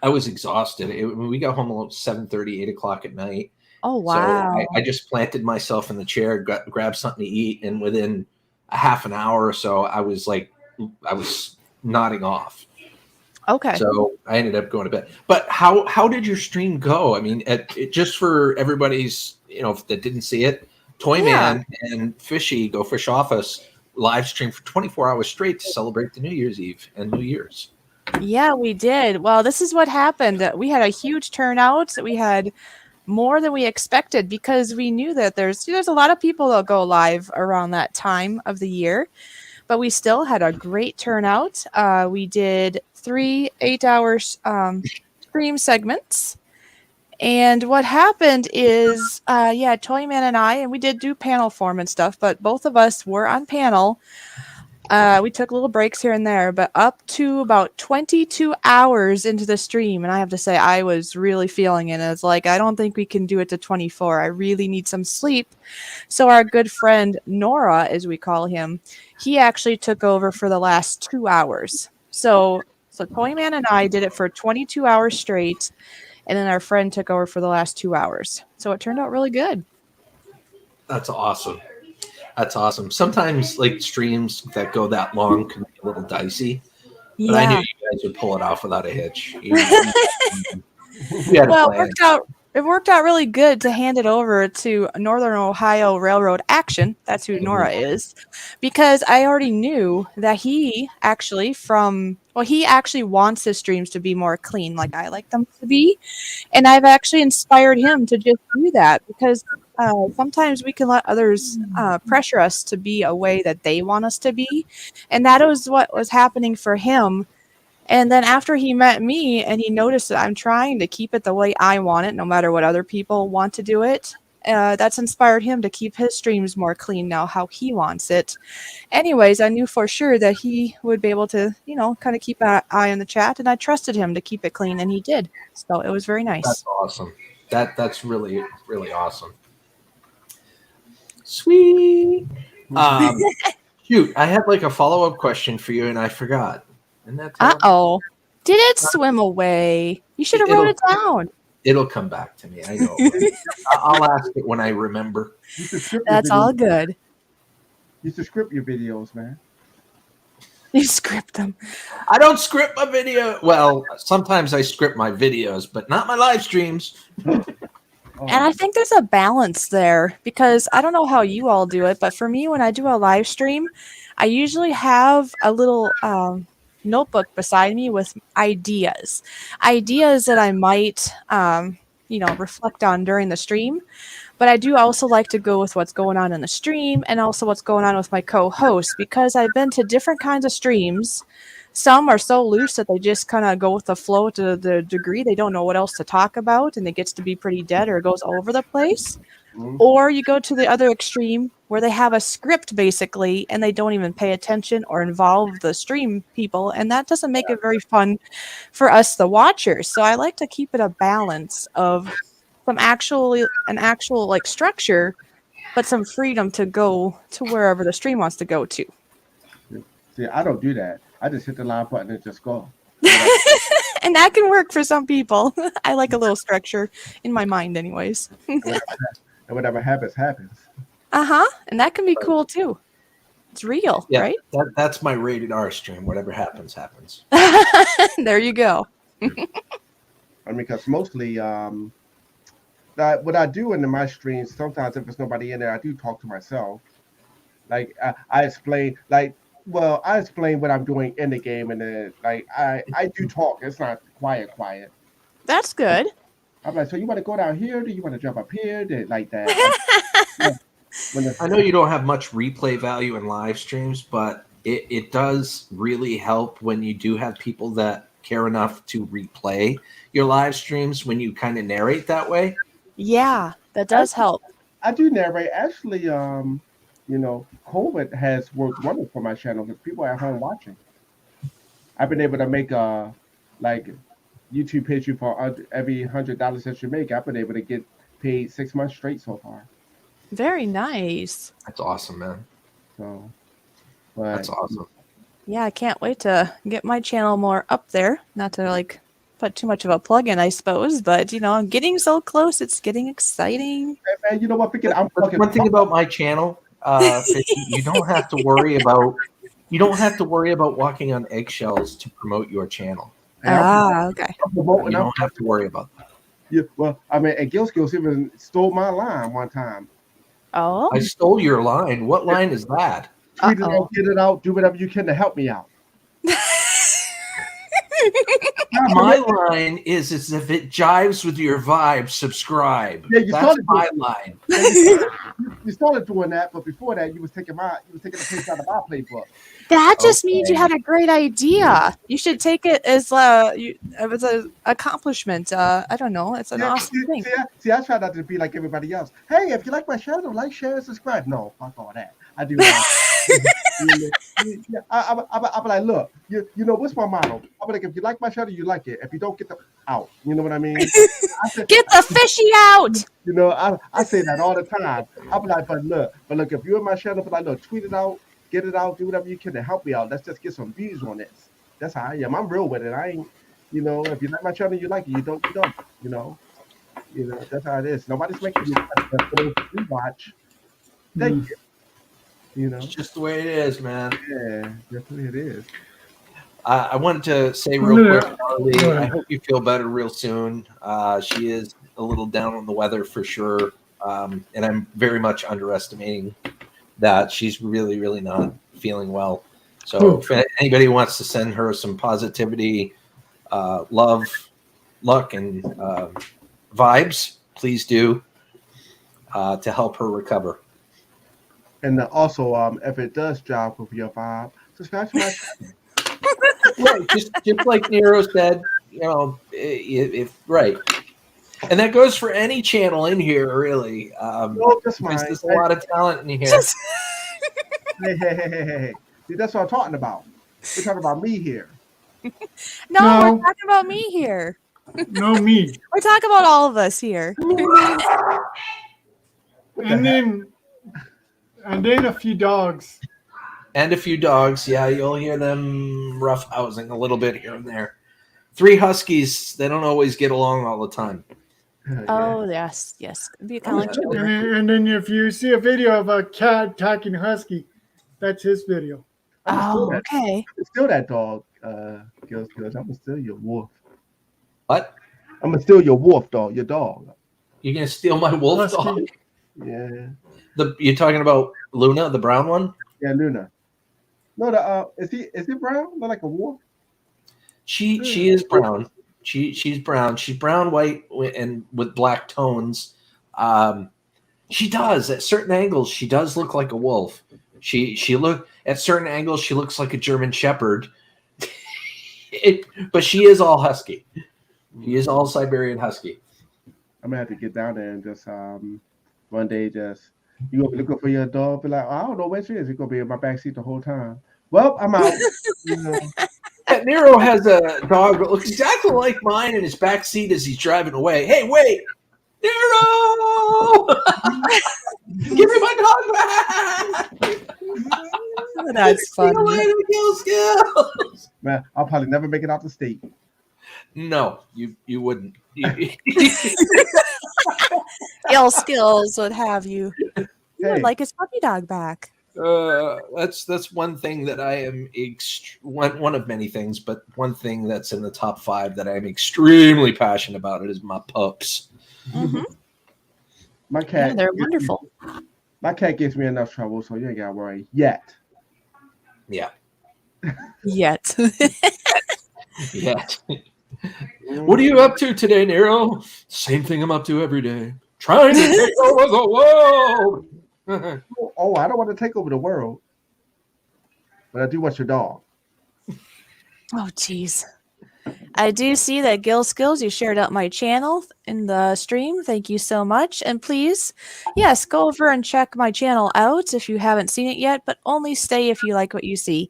I was exhausted. We got home about 7:30, 8 o'clock at night. Oh wow! So I just planted myself in the chair, grabbed something to eat, and within a half an hour or so, I was nodding off. Okay. So I ended up going to bed. But how did your stream go? I mean, just for everybody's, that didn't see it, Toyman and Fishy Go Fish Office live stream for 24 hours straight to celebrate the New Year's Eve and New Year's. Yeah, we did. Well, this is what happened. We had a huge turnout. We had more than we expected because we knew that there's a lot of people that go live around that time of the year, but we still had a great turnout. We did 3 8-hour stream segments. And what happened is, Toyman and I, and we did do panel form and stuff, but both of us were on panel. We took little breaks here and there, but up to about 22 hours into the stream, and I have to say I was really feeling it. It's like, I don't think we can do it to 24. I really need some sleep. So our good friend Nora, as we call him, he actually took over for the last 2 hours. So Toyman and I did it for 22 hours straight, and then our friend took over for the last 2 hours. So it turned out really good. That's awesome. That's awesome. Sometimes like streams that go that long can be a little dicey, but I knew you guys would pull it off without a hitch. Well, it worked out really good to hand it over to Northern Ohio Railroad Action. That's who Nora is, because I already knew that he actually wants his streams to be more clean, like I like them to be, and I've actually inspired him to just do that because sometimes we can let others pressure us to be a way that they want us to be. And that was what was happening for him. And then after he met me and he noticed that I'm trying to keep it the way I want it, no matter what other people want to do it, that's inspired him to keep his streams more clean now, how he wants it. Anyways, I knew for sure that he would be able to, kind of keep an eye on the chat, and I trusted him to keep it clean, and he did. So it was very nice. That's awesome. That's really, really awesome. Sweet. Shoot, I had like a follow-up question for you and I forgot. And that's Did it swim away? You should have wrote it down. It'll come back to me. I know. I'll ask it when I remember. That's all good. You should script your videos, man. You script them. I don't script my video. Well, sometimes I script my videos, but not my live streams. And I think there's a balance there because I don't know how you all do it, but for me, when I do a live stream, I usually have a little notebook beside me with ideas that I might, reflect on during the stream. But I do also like to go with what's going on in the stream and also what's going on with my co-host because I've been to different kinds of streams. Some are so loose that they just kind of go with the flow to the degree they don't know what else to talk about and it gets to be pretty dead or it goes all over the place. Mhm. Or you go to the other extreme where they have a script basically and they don't even pay attention or involve the stream people. And that doesn't make it very fun for us, the watchers. So I like to keep it a balance of an actual like structure, but some freedom to go to wherever the stream wants to go to. See, I don't do that. I just hit the live button and just go. And that can work for some people. I like a little structure in my mind anyways. And whatever happens, happens. And that can be cool too. It's real, Yeah, right? that's my rated R stream. Whatever happens, happens. There you go. I mean, because mostly what I do in my streams, sometimes if there's nobody in there, I do talk to myself. Like I explain, I explain what I'm doing in the game, and then I do talk. It's not quiet. That's good. I'm like, so you want to go down here? Do you want to jump up here? Like that. I know you don't have much replay value in live streams, but it does really help when you do have people that care enough to replay your live streams when you kind of narrate that way. Yeah, that does help. I do narrate. Actually, COVID has worked wonders for my channel because people are at home watching. I've been able to make YouTube pays you for every $100 that you make. I've been able to get paid 6 months straight so far. Very nice. That's awesome, man. So, That's awesome. Yeah, I can't wait to get my channel more up there. Not to put too much of a plug in, I suppose, but I'm getting so close. It's getting exciting. Man, you know what? One thing about my channel, you don't have to worry about walking on eggshells to promote your channel. Okay. You don't have to worry about that. Yeah, well, I mean, and Gil Skills even stole my line one time. Oh. I stole your line. What line is that? Tweet it out, get it out, do whatever you can to help me out. My line is if it jives with your vibe, subscribe. Yeah, that's my line. You started doing that, but before that, you was taking the page out of my playbook. That just means you had a great idea. You should take it as an accomplishment. I don't know. It's an awesome thing. See, I try not to be like everybody else. Hey, if you like my channel, like, share, and subscribe. No, fuck all that. I do that. I'm like, look, you know what's my motto? I'm like, if you like my channel, you like it. If you don't, get the out. You know what I mean? Get the fishy out. You know, I say that all the time. I'm like, but look, if you're in my channel, but look, tweet it out, get it out, do whatever you can to help me out. Let's just get some views on this. That's how I am. I'm real with it. I ain't, if you like my channel, you like it. You don't, you don't. You know, that's how it is. Nobody's making you watch. Thank you. It's just the way it is, man. Yeah, definitely it is. I wanted to say real quick, Harley, I hope you feel better real soon. She is a little down on the weather for sure. And I'm very much underestimating that she's really, really not feeling well. So if anybody wants to send her some positivity, love, luck, and vibes, please do to help her recover. And also, if it does jive with your vibe, subscribe to my channel. Right, just like Nero said, if right, and that goes for any channel in here, really. There's a lot of talent in here. Hey. See, that's what I'm talking about. We're talking about me here. No, we're talking about me here. No, me. We're talking about all of us here. And then a few dogs. And a few dogs. Yeah, you'll hear them roughhousing a little bit here and there. 3 huskies, they don't always get along all the time. Oh, yes. It'd be kind of like children. And then if you see a video of a cat attacking a husky, that's his video. Oh, okay. I'm steal that dog, Gills. I'm gonna steal your wolf. What? I'm gonna steal your wolf dog, your dog. You're gonna steal my wolf Husky. dog? Yeah. You're talking about Luna, the brown one? Yeah, Luna. No, is he brown? Not like a wolf? She is brown. She's brown. She's brown, white, and with black tones. She does at certain angles. She does look like a wolf. She look at certain angles. She looks like a German Shepherd. But she is all husky. She is all Siberian husky. I'm gonna have to get down there and just one day just you gonna be looking for your dog. Be like, I don't know where she is. You're gonna be in my backseat the whole time. Well, I'm out. Nero has a dog that looks exactly like mine in his back seat as he's driving away. Hey, wait, Nero! Give me my dog back! That's See you funny. later, Skills. Man, I'll probably never make it out the state. No, you wouldn't. Skills would have you. You would like his puppy dog back. That's one thing that I am one of many things, but one thing that's in the top 5 that I'm extremely passionate about it is my pups. Mm-hmm. My cat, they're wonderful. My cat gives me enough trouble, so you ain't gotta worry yet. Yeah. Yet. Yet. What are you up to today, Nero? Same thing I'm up to every day. Trying to take over the world. Oh, I don't want to take over the world, but I do want your dog. Oh, geez. I do see that Gil Skills, you shared out my channel in the stream. Thank you so much. And please, yes, go over and check my channel out if you haven't seen it yet, but only stay if you like what you see.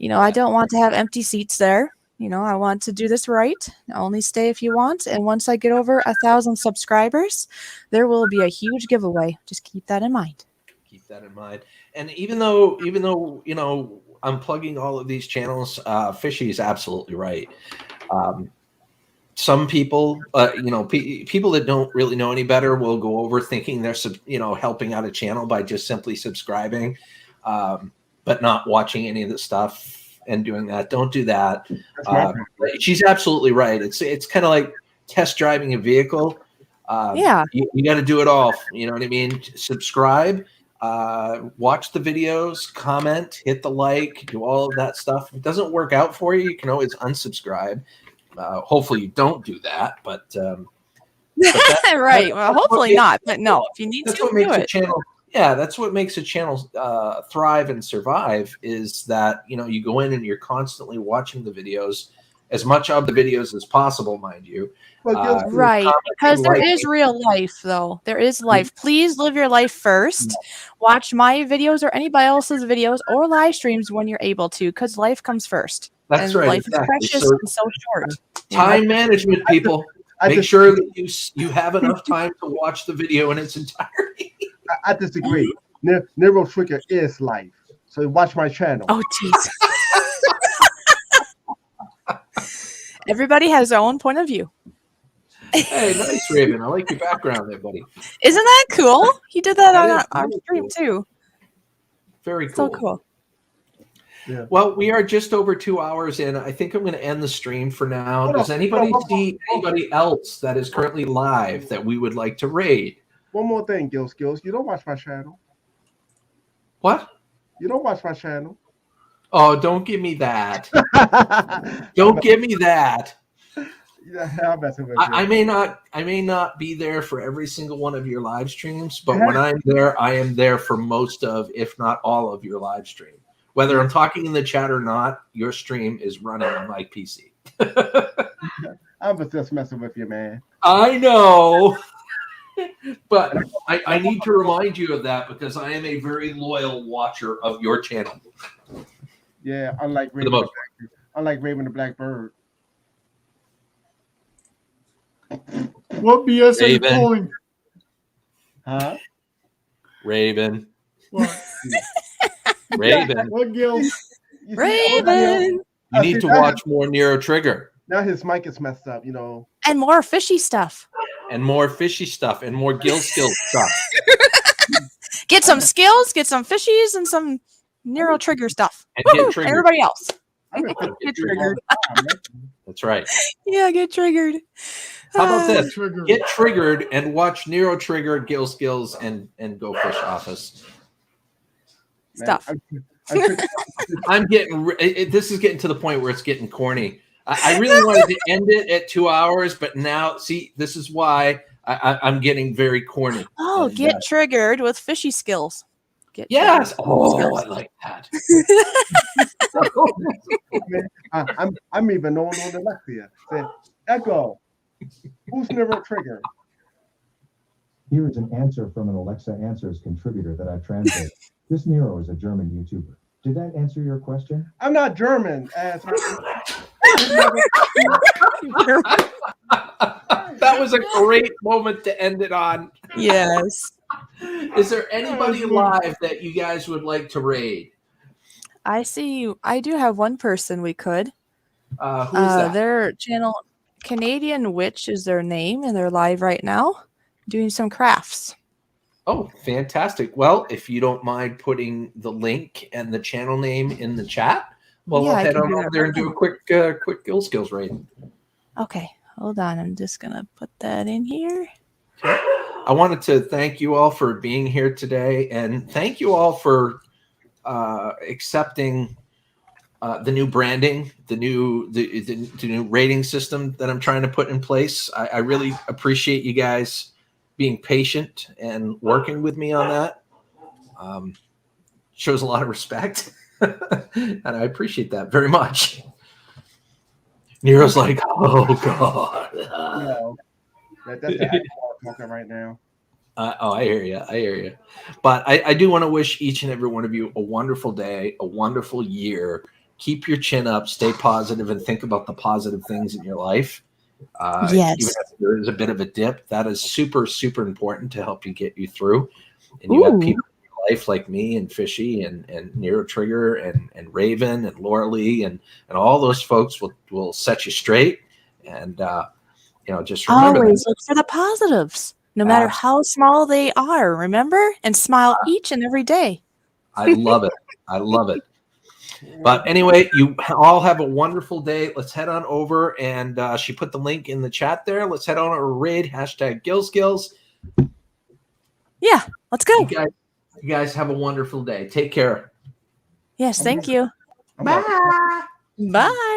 I don't want to have empty seats there. I want to do this right. Only stay if you want. And once I get over 1,000 subscribers, there will be a huge giveaway. Just keep that in mind. Keep that in mind. And even though I'm plugging all of these channels, Fishy is absolutely right. Some people, people that don't really know any better will go over thinking they're, helping out a channel by just simply subscribing, but not watching any of the stuff and doing that. Don't do that. She's absolutely right. It's kind of like test driving a vehicle. Yeah. You got to do it all. You know what I mean? Subscribe, watch the videos, comment, hit the like, do all of that stuff. If it doesn't work out for you, you can always unsubscribe. Hopefully you don't do that, but right. Well, hopefully not. But no, if you need to, do it. Yeah, that's what makes a channel thrive and survive is that, you go in and you're constantly watching the videos, as much of the videos as possible, mind you. Right, because there is real life, though. There is life. Please live your life first. Watch my videos or anybody else's videos or live streams when you're able to, because life comes first. That's right. Life is precious and so short. Time management, people. Make sure that you have enough time to watch the video in its entirety. I disagree. Nero Trigger is life. So watch my channel. Oh, jeez. Everybody has their own point of view. Hey, nice, Raven. I like your background there, buddy. Isn't that cool? He did that on our stream, too. Very cool. So cool. Yeah. Well, we are just over 2 hours in. I think I'm going to end the stream for now. Does anybody see anybody else that is currently live that we would like to raid? One more thing, Gil Skills. You don't watch my channel. What? You don't watch my channel. Oh, don't give me that. Don't give me that. Yeah, I'm messing with you. I may not be there for every single one of your live streams, but when I'm there, I am there for most of, if not all of your live stream. Whether I'm talking in the chat or not, your stream is running on my PC. I'm just messing with you, man. I know. But I need to remind you of that because I am a very loyal watcher of your channel. Yeah, unlike Raven the Blackbird. What BS are you Raven. pulling? Huh? Raven. What? Raven. What Gil? Raven. You need to watch more Nero Trigger. Now his mic is messed up. You know. And more fishy stuff. And more fishy stuff and more gill skills stuff. Get some skills, get some fishies, and some Nero trigger stuff. And get Woohoo! triggered. Everybody else. I've been Get triggered. That's right. Yeah, get triggered. How about this? Trigger. Get triggered and watch Nero Trigger, Gill Skills, and Go Fish Office. Stuff. I'm getting. This is getting to the point where it's getting corny. I really wanted to end it at 2 hours, but now, see, this is why I'm getting very corny. Oh, And, get triggered with fishy skills. Get yes. triggered. Oh, Skills. I like that. I'm even on Alexia. Say, Echo, who's Nero Trigger? Here is an answer from an Alexa Answers contributor that I've translated. This Nero is a German YouTuber. Did that answer your question? I'm not German. That was a great moment to end it on. Yes. Is there anybody live that you guys would like to raid? I see. I do have one person we could. Who's that? Their channel, Canadian Witch is their name, and they're live right now doing some crafts. Oh, fantastic. Well, if you don't mind putting the link and the channel name in the chat, well, Yeah, I'll I head can on do over that there right and do now. a quick Gill Skills raid. Okay, hold on. I'm just going to put that in here. I wanted to thank you all for being here today, and thank you all for accepting the new branding, the new rating system that I'm trying to put in place. I really appreciate you guys being patient and working with me on that. Shows a lot of respect, and I appreciate that very much. Nero's like, oh god. No, that's the alcohol talking right now. I hear you. But I do want to wish each and every one of you a wonderful day, a wonderful year. Keep your chin up, stay positive, and think about the positive things in your life. Yes. Even if there is a bit of a dip, that is super, super important to help you get you through. And you have people in your life like me and Fishy and Nero Trigger and Raven and Laura Lee and all those folks will set you straight. And just remember Always that. look for the positives, no matter how small they are. Remember, and smile each and every day. I love it. I love it. But anyway, you all have a wonderful day. Let's head on over, and she put the link in the chat there. Let's head on over raid #GillSkills. Yeah, let's go. You guys have a wonderful day. Take care. Yes, thank you. Bye. Bye.